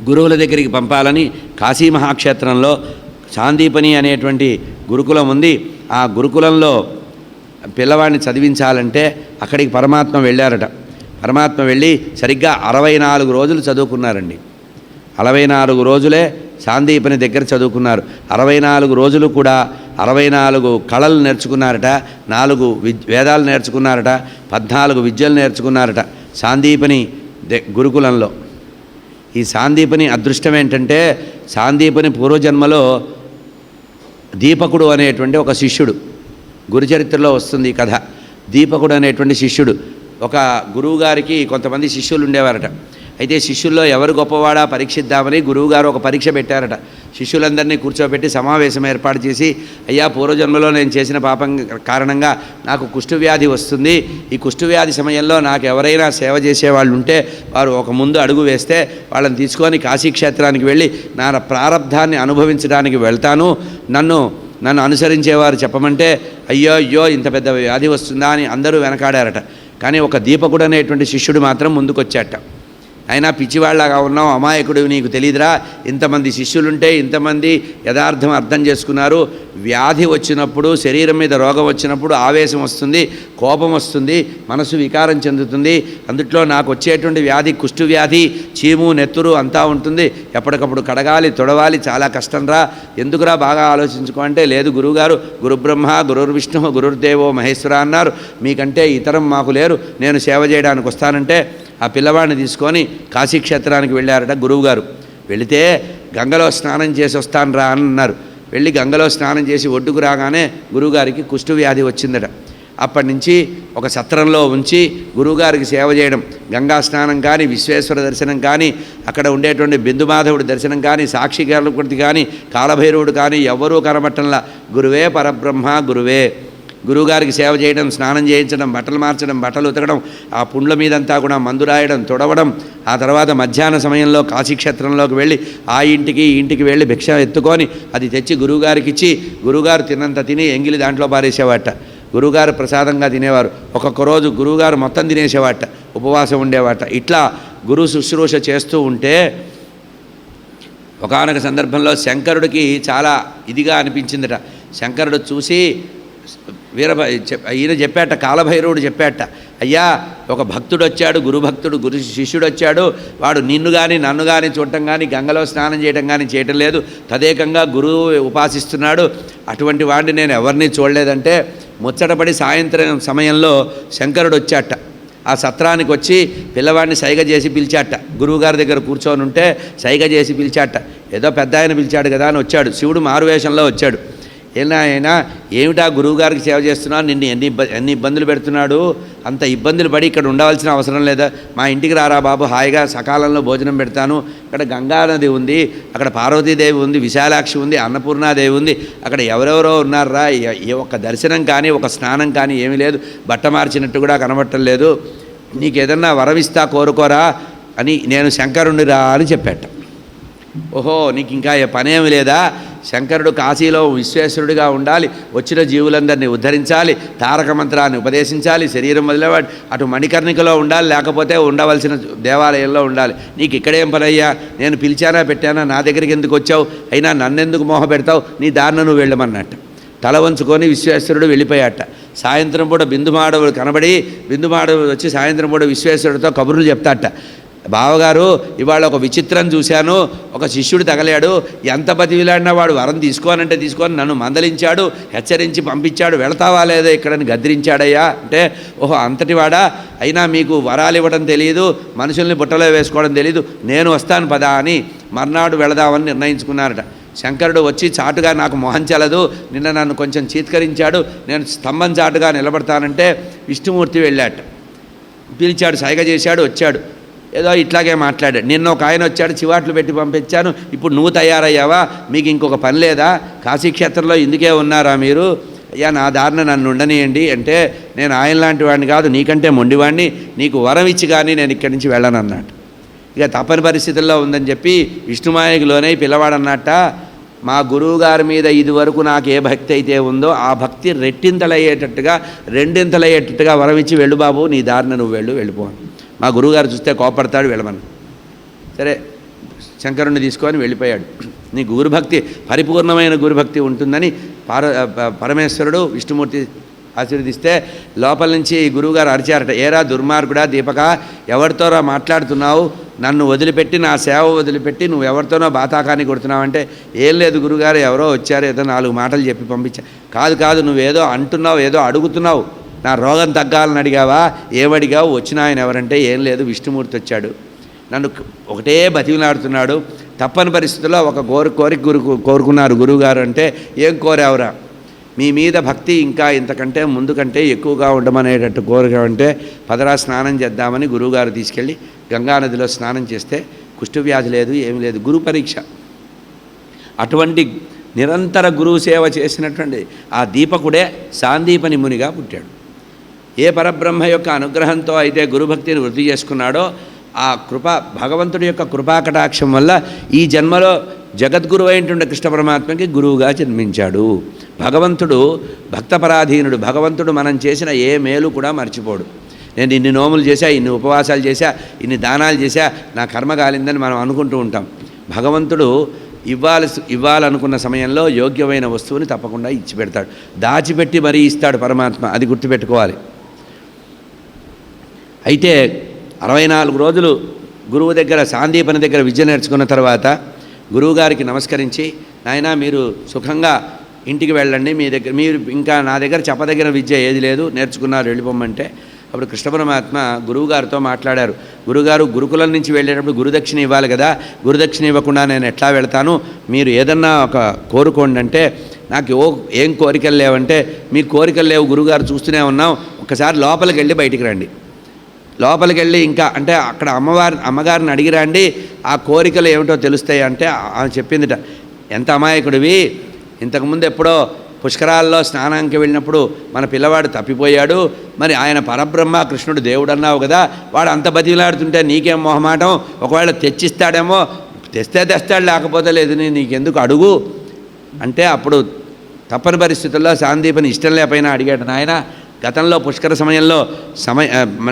గురువుల దగ్గరికి పంపాలని కాశీ మహాక్షేత్రంలో సాందీపని అనేటువంటి గురుకులం ఉంది. ఆ గురుకులంలో పిల్లవాడిని చదివించాలంటే అక్కడికి పరమాత్మ వెళ్ళారట. పరమాత్మ వెళ్ళి సరిగ్గా 64 రోజులు చదువుకున్నారండి. 64 రోజులే సాందీపని దగ్గర చదువుకున్నారు. 64 రోజులు కూడా 64 కళలు నేర్చుకున్నారట, 4 వేదాలు నేర్చుకున్నారట, 14 విద్యలు నేర్చుకున్నారట సాందీపని గురుకులంలో. ఈ సాందీపని అదృష్టం ఏంటంటే సాందీపని పూర్వజన్మలో దీపకుడు అనేటువంటి ఒక శిష్యుడు, గురుచరిత్రలో వస్తుంది ఈ కథ. దీపకుడు అనేటువంటి శిష్యుడు ఒక గురువుగారికి కొంతమంది శిష్యులు ఉండేవారట. అయితే శిష్యుల్లో ఎవరు గొప్పవాడా పరీక్షిద్దామని గురువుగారు ఒక పరీక్ష పెట్టారట. శిష్యులందరినీ కూర్చోబెట్టి సమావేశం ఏర్పాటు చేసి, అయ్యా పూర్వజన్మలో నేను చేసిన పాపం కారణంగా నాకు కుష్ఠవ్యాధి వస్తుంది. ఈ కుష్ఠవ్యాధి సమయంలో నాకు ఎవరైనా సేవ చేసేవాళ్ళు ఉంటే వారు ఒక ముందు అడుగు వేస్తే వాళ్ళని తీసుకొని కాశీక్షేత్రానికి వెళ్ళి నా ప్రారబ్ధాన్ని అనుభవించడానికి వెళ్తాను, నన్ను అనుసరించేవారు చెప్పమంటే అయ్యో ఇంత పెద్ద వ్యాధి వస్తుందా అని అందరూ వెనకాడారట. కానీ ఒక దీపకుడు అనేటువంటి శిష్యుడు మాత్రం ముందుకొచ్చాట. అయినా పిచ్చివాళ్ళగా ఉన్నావు, అమాయకుడు, నీకు తెలియదురా, ఇంతమంది శిష్యులుంటే ఇంతమంది యథార్థం అర్థం చేసుకున్నారు. వ్యాధి వచ్చినప్పుడు, శరీరం మీద రోగం వచ్చినప్పుడు ఆవేశం వస్తుంది, కోపం వస్తుంది, మనసు వికారం చెందుతుంది. అందుట్లో నాకు వచ్చేటువంటి వ్యాధి కుష్ఠవ్యాధి, చీము నెత్తురు అంతా ఉంటుంది. ఎప్పటికప్పుడు కడగాలి, తొడవాలి, చాలా కష్టంరా, ఎందుకురా బాగా ఆలోచించుకో అంటే, లేదు గురువుగారు, గురుబ్రహ్మ గురుర్విష్ణు గురుర్దేవో మహేశ్వర అన్నారు, మీకంటే ఇతరం మాకు లేరు, నేను సేవ చేయడానికి వస్తానంటే ఆ పిల్లవాడిని తీసుకొని కాశీక్షేత్రానికి వెళ్ళారట గురువుగారు. వెళితే గంగలో స్నానం చేసి వస్తాను రా అన్నారు. వెళ్ళి గంగలో స్నానం చేసి ఒడ్డుకు రాగానే గురువుగారికి కుష్ఠవ్యాధి వచ్చిందట. అప్పటి నుంచి ఒక సత్రంలో ఉంచి గురువుగారికి సేవ చేయడం, గంగా స్నానం కానీ, విశ్వేశ్వర దర్శనం కానీ, అక్కడ ఉండేటువంటి బిందుమాధవుడి దర్శనం కానీ, సాక్షి గణపతి కానీ, కాలభైరవుడు కానీ ఎవ్వరూ కనబట్టంలా. గురువే పరబ్రహ్మ, గురువే. గురువుగారికి సేవ చేయడం, స్నానం చేయించడం, బట్టలు మార్చడం, బట్టలు ఉతకడం, ఆ పుండ్ల మీదంతా కూడా మందు రాయడం, తుడవడం. ఆ తర్వాత మధ్యాహ్న సమయంలో కాశీక్షేత్రంలోకి వెళ్ళి ఆ ఇంటికి ఈ ఇంటికి వెళ్ళి భిక్ష ఎత్తుకొని అది తెచ్చి గురువుగారికి ఇచ్చి, గురువుగారు తిన్నంత తిని ఎంగిలి దాంట్లో పారేసేవాట. గురువుగారు ప్రసాదంగా తినేవారు. ఒక్కొక్క రోజు గురువుగారు మొత్తం తినేసేవాట, ఉపవాసం ఉండేవాట. ఇట్లా గురు శుశ్రూష చేస్తూ ఉంటే ఒకానొక సందర్భంలో శంకరుడికి చాలా ఇదిగా అనిపించిందట. శంకరుడు చూసి ఈయన చెప్పాట, కాలభైరవుడు చెప్పాట, అయ్యా ఒక భక్తుడు వచ్చాడు, గురుభక్తుడు, గురు శిష్యుడు వచ్చాడు, వాడు నిన్ను కానీ నన్ను కానీ చూడటం కానీ గంగలో స్నానం చేయడం కానీ చేయటం లేదు, తదేకంగా గురువు ఉపాసిస్తున్నాడు, అటువంటి వాడిని నేను ఎవరిని చూడలేదంటే ముచ్చటపడి సాయంత్రం సమయంలో శంకరుడు వచ్చాట. ఆ సత్రానికి వచ్చి పిల్లవాడిని సైగ చేసి పిలిచాట. గురువుగారి దగ్గర కూర్చొని ఉంటే సైగ చేసి పిలిచాట. ఏదో పెద్ద ఆయన పిలిచాడు కదా అని వచ్చాడు. శివుడు మారువేషంలో వచ్చాడు. అయినా ఏమిటా గురువుగారికి సేవ చేస్తున్నావు, నిన్ను ఎన్ని ఇబ్బందులు పెడుతున్నాడు, అంత ఇబ్బందులు పడి ఇక్కడ ఉండవలసిన అవసరం లేదా, మా ఇంటికి రారా బాబు, హాయిగా సకాలంలో భోజనం పెడతాను, ఇక్కడ గంగానది ఉంది, అక్కడ పార్వతీదేవి ఉంది, విశాలాక్షి ఉంది, అన్నపూర్ణాదేవి ఉంది, అక్కడ ఎవరెవరో ఉన్నారా, ఒక దర్శనం కానీ ఒక స్నానం కానీ ఏమీ లేదు, బట్ట మార్చినట్టు కూడా కనబట్టం లేదు, నీకు ఏదన్నా వరమిస్తా కోరుకోరా అని నేను శంకరుణ్ణిరా అని చెప్పాట. ఓహో, నీకు ఇంకా పనేమి లేదా, శంకరుడు కాశీలో విశ్వేశ్వరుడిగా ఉండాలి, వచ్చిన జీవులందరినీ ఉద్ధరించాలి, తారక మంత్రాన్ని ఉపదేశించాలి, శరీరం వదిలేవాడు అటు మణికర్ణికలో ఉండాలి, లేకపోతే ఉండవలసిన దేవాలయంలో ఉండాలి, నీకు ఇక్కడేం పనయ్యా, నేను పిలిచానా పెట్టానా, నా దగ్గరికి ఎందుకు వచ్చావు, అయినా నన్నెందుకు మోహ పెడతావు, నీ దారిన నువ్వు వెళ్ళమన్నట్టు తల వంచుకొని విశ్వేశ్వరుడు వెళ్ళిపోయాట. సాయంత్రం పూట బిందుమాడవుడు కనబడి, బిందుమాడవుడు వచ్చి సాయంత్రం పూట విశ్వేశ్వరుడితో కబుర్లు చెప్తాట. బావగారు, ఇవాళ ఒక విచిత్రం చూశాను, ఒక శిష్యుడు తగలాడు, ఎంత బతివిలాడినా వాడు వరం తీసుకోనంటే తీసుకొని నన్ను మందలించాడు, హెచ్చరించి పంపించాడు, వెళతావా లేదా ఇక్కడని గద్దిరించాడయ్యా అంటే, ఓహో అంతటివాడా, అయినా మీకు వరాలు ఇవ్వడం తెలియదు, మనుషుల్ని బుట్టలో వేసుకోవడం తెలియదు, నేను వస్తాను పదా అని మర్నాడు వెళదామని నిర్ణయించుకున్నారట. శంకరుడు వచ్చి చాటుగా నాకు మొహం చలదు, నిన్న నన్ను కొంచెం చీత్కరించాడు, నేను స్తంభం చాటుగా నిలబడతానంటే విష్ణుమూర్తి వెళ్ళాట. పిలిచాడు, సైగ చేశాడు, వచ్చాడు, ఏదో ఇట్లాగే మాట్లాడాడు. నిన్న ఒక ఆయన వచ్చాడు, చివాట్లు పెట్టి పంపించాను, ఇప్పుడు నువ్వు తయారయ్యావా, మీకు ఇంకొక పని లేదా, కాశీక్షేత్రంలో ఇందుకే ఉన్నారా మీరు, అయ్యా నా దారిన నన్ను ఉండనియండి అంటే, నేను ఆయన లాంటి వాడిని కాదు, నీకంటే మొండివాడిని, నీకు వరం ఇచ్చి కానీ నేను ఇక్కడి నుంచి వెళ్ళను అన్నట్టు. ఇక తప్పని పరిస్థితుల్లో ఉందని చెప్పి విష్ణుమాయకి లోనై పిల్లవాడన్నట్ట, మా గురువుగారి మీద ఇదివరకు నాకు ఏ భక్తి అయితే ఉందో ఆ భక్తి రెట్టింతలయ్యేటట్టుగా రెండింతలయ్యేటట్టుగా వరం ఇచ్చి వెళ్ళు బాబు, నీ దారిన నువ్వు వెళ్ళిపోను. మా గురువుగారు చూస్తే కోపడతాడు, వెళ్ళమని. సరే శంకరుణ్ణి తీసుకొని వెళ్ళిపోయాడు. నీ గురుభక్తి పరిపూర్ణమైన గురుభక్తి ఉంటుందని పరమేశ్వరుడు విష్ణుమూర్తి ఆశీర్వదిస్తే లోపల నుంచి గురువుగారు అరిచారట, ఏరా దుర్మార్గుడా దీపక, ఎవరితోరా మాట్లాడుతున్నావు, నన్ను వదిలిపెట్టి నా సేవ వదిలిపెట్టి నువ్వు ఎవరితోనో బాతాకాన్ని కొడుతున్నావంటే, ఏం లేదు గురుగారు, ఎవరో వచ్చారు, ఏదో 4 మాటలు చెప్పి పంపించా. కాదు నువ్వేదో అంటున్నావు, ఏదో అడుగుతున్నావు, నా రోగం తగ్గాలని అడిగావా, ఏమడిగావు, వచ్చిన ఆయన ఎవరంటే, ఏం లేదు విష్ణుమూర్తి వచ్చాడు, నన్ను ఒకటే బతికిలాడుతున్నాడు, తప్పని పరిస్థితుల్లో ఒక కోరిక కోరుకున్నారు గురువుగారు అంటే, ఏం కోరావురా, మీ మీద భక్తి ఇంకా ఇంతకంటే ముందు కంటే ఎక్కువగా ఉండమనేటట్టు కోరిక అంటే, పదరా స్నానం చేద్దామని గురువుగారు తీసుకెళ్ళి గంగానదిలో స్నానం చేస్తే కుష్ఠవ్యాధి లేదు, ఏమి లేదు, గురు పరీక్ష. అటువంటి నిరంతర గురువు సేవ చేసినటువంటి ఆ దీపకుడే సాందీపని మునిగా పుట్టాడు. ఏ పరబ్రహ్మ యొక్క అనుగ్రహంతో అయితే గురుభక్తిని వృద్ధి చేసుకున్నాడో ఆ భగవంతుడి యొక్క కృపాకటాక్షం వల్ల ఈ జన్మలో జగద్గురు అయినటువంటి కృష్ణ పరమాత్మకి గురువుగా జన్మించాడు. భగవంతుడు భక్తపరాధీనుడు. భగవంతుడు మనం చేసిన ఏ మేలు కూడా మర్చిపోడు. నేను ఇన్ని నోములు చేశా, ఇన్ని ఉపవాసాలు చేశా, ఇన్ని దానాలు చేశా, నా కర్మ కాలిందని మనం అనుకుంటూ ఉంటాం. భగవంతుడు ఇవ్వాలనుకున్న సమయంలో యోగ్యమైన వస్తువుని తప్పకుండా ఇచ్చి పెడతాడు. దాచిపెట్టి మరీ ఇస్తాడు పరమాత్మ, అది గుర్తుపెట్టుకోవాలి. అయితే 64 రోజులు గురువు దగ్గర సాందీపని దగ్గర విద్య నేర్చుకున్న తర్వాత గురువుగారికి నమస్కరించి, నాయనా మీరు సుఖంగా ఇంటికి వెళ్ళండి, మీరు ఇంకా నా దగ్గర చెప్పదగిన విద్య ఏది లేదు, నేర్చుకున్నారు, వెళ్ళిపోమంటే అప్పుడు కృష్ణ పరమాత్మ గురువుగారితో మాట్లాడారు. గురుగారు, గురుకులం నుంచి వెళ్ళేటప్పుడు గురుదక్షిణ ఇవ్వాలి కదా, గురుదక్షిణ ఇవ్వకుండా నేను ఎట్లా వెళ్తాను, మీరు ఏదన్నా ఒక కోరుకోండి అంటే, నాకు ఏం కోరికలు లేవంటే, మీ కోరికలు లేవు గురుగారు, చూస్తూనే ఉన్నాం, ఒకసారి లోపలికి వెళ్ళి బయటికి రండి, లోపలికి వెళ్ళి ఇంకా అంటే అక్కడ అమ్మగారిని అడిగిరండి, ఆ కోరికలు ఏమిటో తెలుస్తాయి అంటే ఆమె చెప్పిందిట, ఎంత అమాయకుడివి, ఇంతకుముందు ఎప్పుడో పుష్కరాల్లో స్నానానికి వెళ్ళినప్పుడు మన పిల్లవాడు తప్పిపోయాడు, మరి ఆయన పరబ్రహ్మ కృష్ణుడు దేవుడు అన్నావు కదా, వాడు అంత బతిలాడుతుంటే నీకేం మొహమాటం, ఒకవేళ తెచ్చిస్తాడేమో, తెస్తాడు, లేకపోతే లేదు, నీకెందుకు అడుగు అంటే, అప్పుడు తప్పని పరిస్థితుల్లో సాందీపని ఇష్టం లేకపోయినా అడిగాడు, నాయన గతంలో పుష్కర సమయంలో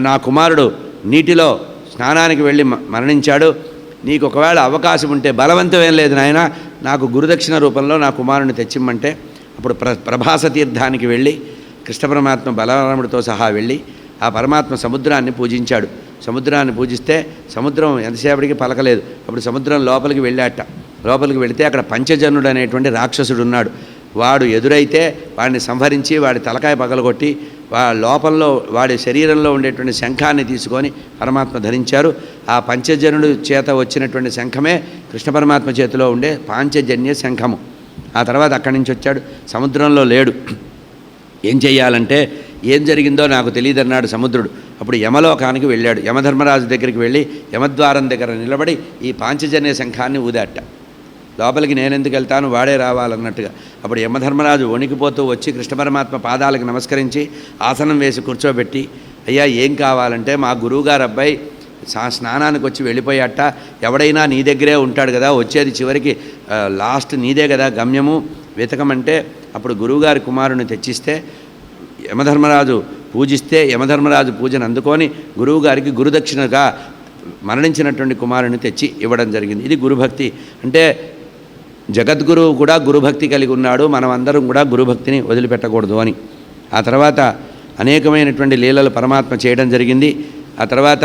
నా కుమారుడు నీటిలో స్నానానికి వెళ్ళి మరణించాడు, నీకు ఒకవేళ అవకాశం ఉంటే, బలవంతమేం లేదు నాయన, నాకు గురుదక్షిణ రూపంలో నా కుమారుని తెచ్చిమ్మంటే, అప్పుడు ప్రభాస తీర్థానికి వెళ్ళి కృష్ణ పరమాత్మ బలరాముడితో సహా వెళ్ళి ఆ పరమాత్మ సముద్రాన్ని పూజించాడు. సముద్రాన్ని పూజిస్తే సముద్రం ఎంతసేపటికి పలకలేదు. అప్పుడు సముద్రం లోపలికి వెళ్ళాట. లోపలికి వెళితే అక్కడ పంచజనుడు అనేటువంటి రాక్షసుడు ఉన్నాడు. వాడు ఎదురైతే వాడిని సంహరించి వాడి తలకాయ పగలగొట్టి లోపంలో వాడి శరీరంలో ఉండేటువంటి శంఖాన్ని తీసుకొని పరమాత్మ ధరించారు. ఆ పంచజనుడు చేత వచ్చినటువంటి శంఖమే కృష్ణ పరమాత్మ చేతిలో ఉండే పాంచజన్య శంఖము. ఆ తర్వాత అక్కడి నుంచి వచ్చాడు, సముద్రంలో లేడు. ఏం చెయ్యాలంటే ఏం జరిగిందో నాకు తెలియదన్నాడు సముద్రుడు. అప్పుడు యమలోకానికి వెళ్ళాడు. యమధర్మరాజు దగ్గరికి వెళ్ళి యమద్వారం దగ్గర నిలబడి ఈ పాంచజన్య శంఖాన్ని ఊదాట. లోపలికి నేనెందుకు వెళ్తాను, వాడే రావాలన్నట్టుగా. అప్పుడు యమధర్మరాజు వణికిపోతూ వచ్చి కృష్ణ పరమాత్మ పాదాలకు నమస్కరించి ఆసనం వేసి కూర్చోబెట్టి, అయ్యా ఏం కావాలంటే, మా గురువుగారు అబ్బాయి స్నానానికి వచ్చి వెళ్ళిపోయాట, ఎవడైనా నీ దగ్గరే ఉంటాడు కదా, వచ్చేది చివరికి లాస్ట్ నీదే కదా గమ్యము, వెతకమంటే అప్పుడు గురువుగారి కుమారుని తెచ్చిస్తే యమధర్మరాజు పూజిస్తే యమధర్మరాజు పూజను అందుకొని గురువుగారికి గురుదక్షిణగా మరణించినటువంటి కుమారుని తెచ్చి ఇవ్వడం జరిగింది. ఇది గురుభక్తి అంటే. జగద్గురువు కూడా గురుభక్తి కలిగి ఉన్నాడు, మనం అందరం కూడా గురుభక్తిని వదిలిపెట్టకూడదు అని. ఆ తర్వాత అనేకమైనటువంటి లీలలు పరమాత్మ చేయడం జరిగింది. ఆ తర్వాత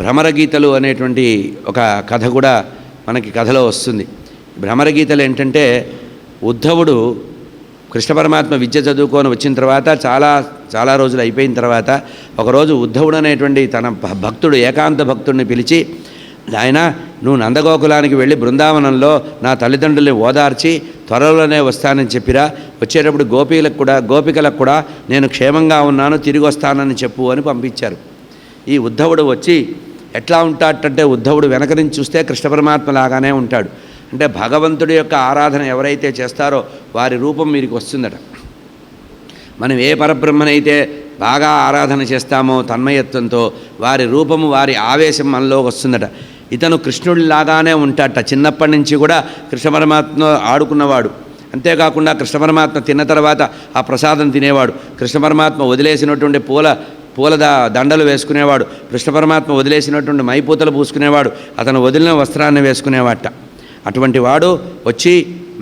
భ్రమరగీతలు అనేటువంటి ఒక కథ కూడా మనకి కథలో వస్తుంది. భ్రమరగీతలు ఏంటంటే, ఉద్ధవుడు కృష్ణ పరమాత్మ విద్య చదువుకొని వచ్చిన తర్వాత చాలా రోజులు అయిపోయిన తర్వాత ఒకరోజు ఉద్ధవుడు అనేటువంటి తన భక్తుడు ఏకాంత భక్తుడిని పిలిచి, ఆయన నువ్వు నందగోకులానికి వెళ్ళి బృందావనంలో నా తల్లిదండ్రుల్ని ఓదార్చి త్వరలోనే వస్తానని చెప్పిరా, వచ్చేటప్పుడు గోపికలకు కూడా నేను క్షేమంగా ఉన్నాను, తిరిగి వస్తానని చెప్పు అని పంపించారు. ఈ ఉద్ధవుడు వచ్చి ఎట్లా ఉంటాడంటే, ఉద్ధవుడు వెనక నుంచి చూస్తే కృష్ణ పరమాత్మ లాగానే ఉంటాడు. అంటే భగవంతుడి యొక్క ఆరాధన ఎవరైతే చేస్తారో వారి రూపం వీరికి వస్తుందట. మనం ఏ పరబ్రహ్మనైతే బాగా ఆరాధన చేస్తామో తన్మయత్వంతో, వారి రూపము వారి ఆవేశం మనలోకి వస్తుందట. ఇతను కృష్ణుడిలాగానే ఉంటాడట. చిన్నప్పటి నుంచి కూడా కృష్ణ పరమాత్మ ఆడుకున్నవాడు. అంతేకాకుండా కృష్ణ పరమాత్మ తిన్న తర్వాత ఆ ప్రసాదం తినేవాడు. కృష్ణ పరమాత్మ వదిలేసినటువంటి పూల దండలు వేసుకునేవాడు. కృష్ణ పరమాత్మ వదిలేసినటువంటి మైపూతలు పూసుకునేవాడు. అతను వదిలిన వస్త్రాన్ని వేసుకునేవాట. అటువంటి వాడు వచ్చి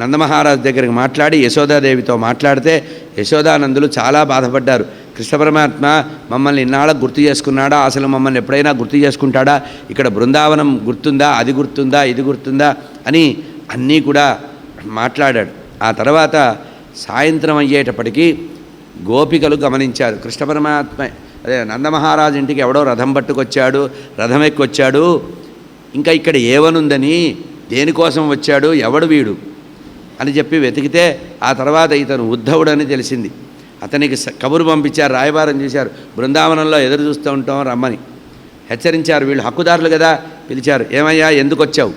నందమహారాజు దగ్గరికి మాట్లాడి యశోదాదేవితో మాట్లాడితే యశోదానందులు చాలా బాధపడ్డారు. కృష్ణ పరమాత్మ మమ్మల్ని ఇన్నాళ్ళకు గుర్తు చేసుకున్నాడా, అసలు మమ్మల్ని ఎప్పుడైనా గుర్తు చేసుకుంటాడా, ఇక్కడ బృందావనం గుర్తుందా, అది గుర్తుందా, ఇది గుర్తుందా అని అన్నీ కూడా మాట్లాడాడు. ఆ తర్వాత సాయంత్రం అయ్యేటప్పటికీ గోపికలు గమనించారు, కృష్ణ పరమాత్మ నందమహారాజు ఇంటికి ఎవడో రథం పట్టుకొచ్చాడు, రథం ఎక్కొచ్చాడు, ఇంకా ఇక్కడ ఏవనుందని, దేనికోసం వచ్చాడు, ఎవడు వీడు అని చెప్పి వెతికితే ఆ తర్వాత ఇతను ఉద్ధవుడని తెలిసింది. అతనికి కబురు పంపించారు, రాయబారం చేశారు, బృందావనంలో ఎదురు చూస్తూ ఉంటాం రమ్మని హెచ్చరించారు. వీళ్ళు హక్కుదారులు కదా, పిలిచారు. ఏమయ్యా ఎందుకు వచ్చావు?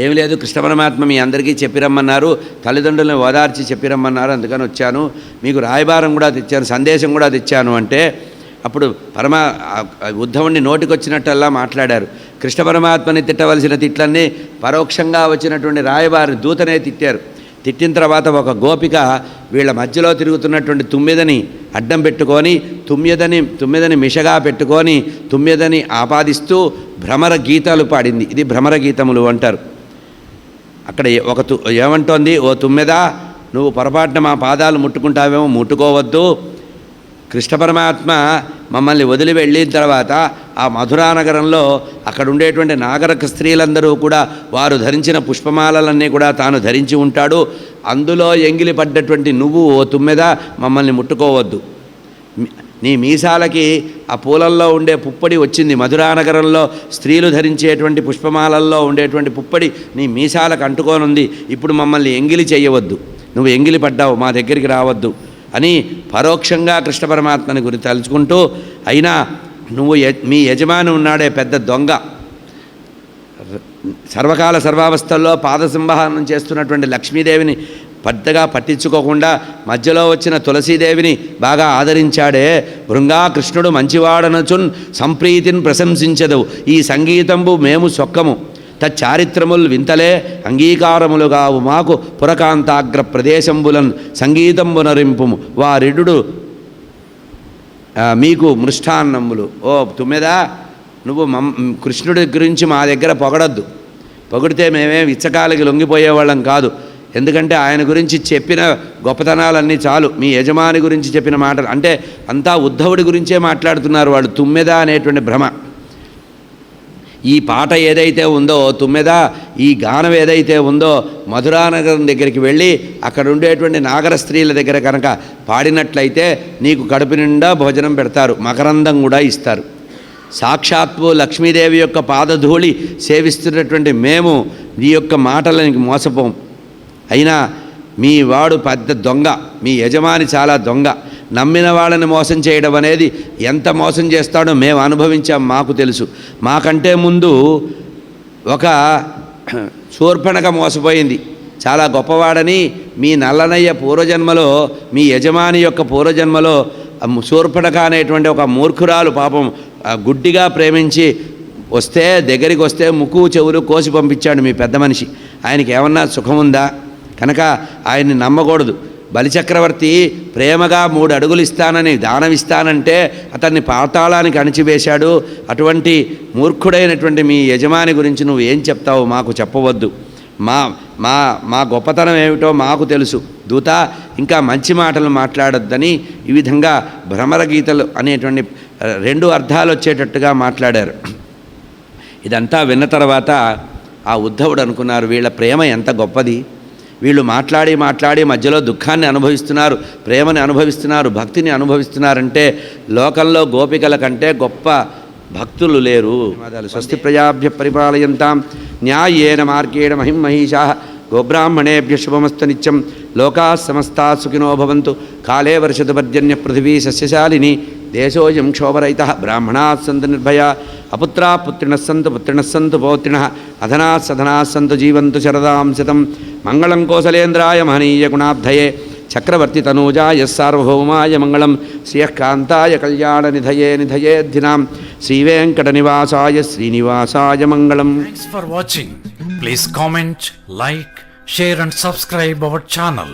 ఏమి లేదు, కృష్ణ పరమాత్మ మీ అందరికీ చెప్పిరమ్మన్నారు, తల్లిదండ్రులను ఓదార్చి చెప్పిరమ్మన్నారు, అందుకని వచ్చాను, మీకు రాయబారం కూడా తెచ్చాను, సందేశం కూడా తెచ్చాను అంటే అప్పుడు ఉద్ధవుణ్ణి నోటికొచ్చినట్టల్లా మాట్లాడారు. కృష్ణ పరమాత్మని తిట్టవలసిన తిట్లన్నీ పరోక్షంగా వచ్చినటువంటి రాయబారి దూతనే తిట్టారు. తిట్టిన తర్వాత ఒక గోపిక వీళ్ళ మధ్యలో తిరుగుతున్నటువంటి తుమ్మెదని అడ్డం పెట్టుకొని తుమ్మెదని మిషగా పెట్టుకొని తుమ్మెదని ఆపాదిస్తూ భ్రమర గీతాలు పాడింది. ఇది భ్రమర గీతములు అంటారు. అక్కడ ఏమంటోంది, ఓ తుమ్మెదా, నువ్వు పొరపాటున మా పాదాలు ముట్టుకుంటావేమో, ముట్టుకోవద్దు. కృష్ణ పరమాత్మ మమ్మల్ని వదిలి వెళ్ళిన తర్వాత ఆ మధురానగరంలో అక్కడ ఉండేటువంటి నాగరిక స్త్రీలందరూ కూడా వారు ధరించిన పుష్పమాలలన్నీ కూడా తాను ధరించి ఉంటాడు. అందులో ఎంగిలి పడ్డటువంటి నువ్వు ఓ తుమ్మెద మమ్మల్ని ముట్టుకోవద్దు. నీ మీసాలకి ఆ పూలల్లో ఉండే పుప్పడి వచ్చింది. మధురానగరంలో స్త్రీలు ధరించేటువంటి పుష్పమాలల్లో ఉండేటువంటి పుప్పడి నీ మీసాలకు అంటుకోనుంది. ఇప్పుడు మమ్మల్ని ఎంగిలి చేయవద్దు, నువ్వు ఎంగిలి పడ్డావు, మా దగ్గరికి రావద్దు అని పరోక్షంగా కృష్ణ పరమాత్మని గురించి తలుచుకుంటూ, అయినా నువ్వు మీ యజమాని ఉన్నాడే పెద్ద దొంగ, సర్వకాల సర్వావస్థల్లో పాదసింహనం చేస్తున్నటువంటి లక్ష్మీదేవిని పెద్దగా పట్టించుకోకుండా మధ్యలో వచ్చిన తులసీదేవిని బాగా ఆదరించాడే, భృంగా కృష్ణుడు మంచివాడనచున్ సంప్రీతిని ప్రశంసించదు, ఈ సంగీతంబు మేము సొక్కము, తచ్చారిత్రములు వింతలే అంగీకారములుగావు మాకు పురకాంతాగ్ర ప్రదేశంబులన్ సంగీతంబునరింపుము వారిడు మీకు మృష్టాన్నములు. ఓ తుమ్మెదా, నువ్వు కృష్ణుడి గురించి మా దగ్గర పొగడద్దు. పొగిడితే మేమేం ఇచ్చకాలకి లొంగిపోయేవాళ్ళం కాదు. ఎందుకంటే ఆయన గురించి చెప్పిన గొప్పతనాలన్నీ చాలు. మీ యజమాని గురించి చెప్పిన మాటలు అంటే అంతా ఉద్ధవుడి గురించే మాట్లాడుతున్నారు వాళ్ళు. తుమ్మెద అనేటువంటి భ్రమ. ఈ పాట ఏదైతే ఉందో తుమ్మెద, ఈ గానం ఏదైతే ఉందో మధురానగరం దగ్గరికి వెళ్ళి అక్కడ ఉండేటువంటి నాగర స్త్రీల దగ్గర కనుక పాడినట్లయితే నీకు కడుపు నిండా భోజనం పెడతారు, మకరందం కూడా ఇస్తారు. సాక్షాత్తు లక్ష్మీదేవి యొక్క పాదధూళి సేవిస్తున్నటువంటి మేము నీ యొక్క మాటలకి మోసపోం. అయినా మీ వాడు పెద్ద దొంగ, మీ యజమాని చాలా దొంగ, నమ్మిన వాళ్ళని మోసం చేయడం అనేది ఎంత మోసం చేస్తాడో మేము అనుభవించాం, మాకు తెలుసు. మాకంటే ముందు ఒక శూర్పణఖ మోసపోయింది, చాలా గొప్పవాడని మీ నల్లనయ్య పూర్వజన్మలో, మీ యజమాని యొక్క పూర్వజన్మలో శూర్పణఖ అనేటువంటి ఒక మూర్ఖురాలు పాపం గుడ్డిగా ప్రేమించి వస్తే, దగ్గరికి వస్తే ముక్కు చెవులు కోసి పంపించాడు మీ పెద్ద మనిషి. ఆయనకి ఏమన్నా సుఖం ఉందా? కనుక ఆయన్ని నమ్మకూడదు. బలిచక్రవర్తి ప్రేమగా 3 అడుగులు ఇస్తానని, దానం ఇస్తానంటే అతన్ని పాతాళానికి అణిచివేశాడు. అటువంటి మూర్ఖుడైనటువంటి మీ యజమాని గురించి నువ్వు ఏం చెప్తావు? మాకు చెప్పవద్దు. మా మా మా గొప్పతనం ఏమిటో మాకు తెలుసు. దూత, ఇంకా మంచి మాటలు మాట్లాడొద్దని ఈ విధంగా భ్రమర గీతలు అనేటువంటి 2 అర్థాలు వచ్చేటట్టుగా మాట్లాడారు. ఇదంతా విన్న తర్వాత ఆ ఉద్ధవుడు అనుకున్నారు, వీళ్ళ ప్రేమ ఎంత గొప్పది, వీళ్ళు మాట్లాడి మాట్లాడి మధ్యలో దుఃఖాన్ని అనుభవిస్తున్నారు, ప్రేమని అనుభవిస్తున్నారు, భక్తిని అనుభవిస్తున్నారంటే లోకంలో గోపికల కంటే గొప్ప భక్తులు లేరు. స్వస్తి ప్రజాభ్య పరిపాలయంతాం న్యాయేన మార్గేణ మహిం మహిషా గోబ్రాహ్మణేభ్య శుభమస్తు నిత్యం లోకా సమస్తా సుఖినో భవంతు. కాలే వర్షతు పర్జన్య పృథివీ సస్యశాలిని దేశోయం క్షోభరహిత. బ్రాహ్మణా సంతు నిర్భయా అపుత్రా పుత్రిణః సంతు పుత్రిణః సంతు పౌత్రిణః అధనా సధనా సంతు జీవంతు శరదాం శతం. మంగళం కోసలేంద్రాయ మహనీయ గుణాబ్ధయే చక్రవర్తి తనూజాయ సార్వభౌమాయ మంగళం. శ్రియకాంతాయ కళ్యాణ నిధయే నిధయేద్ధినాం శ్రీవేంకట నివాసాయ శ్రీనివాసాయ మంగళం. Thanks for watching. Please comment, like, share and subscribe our channel.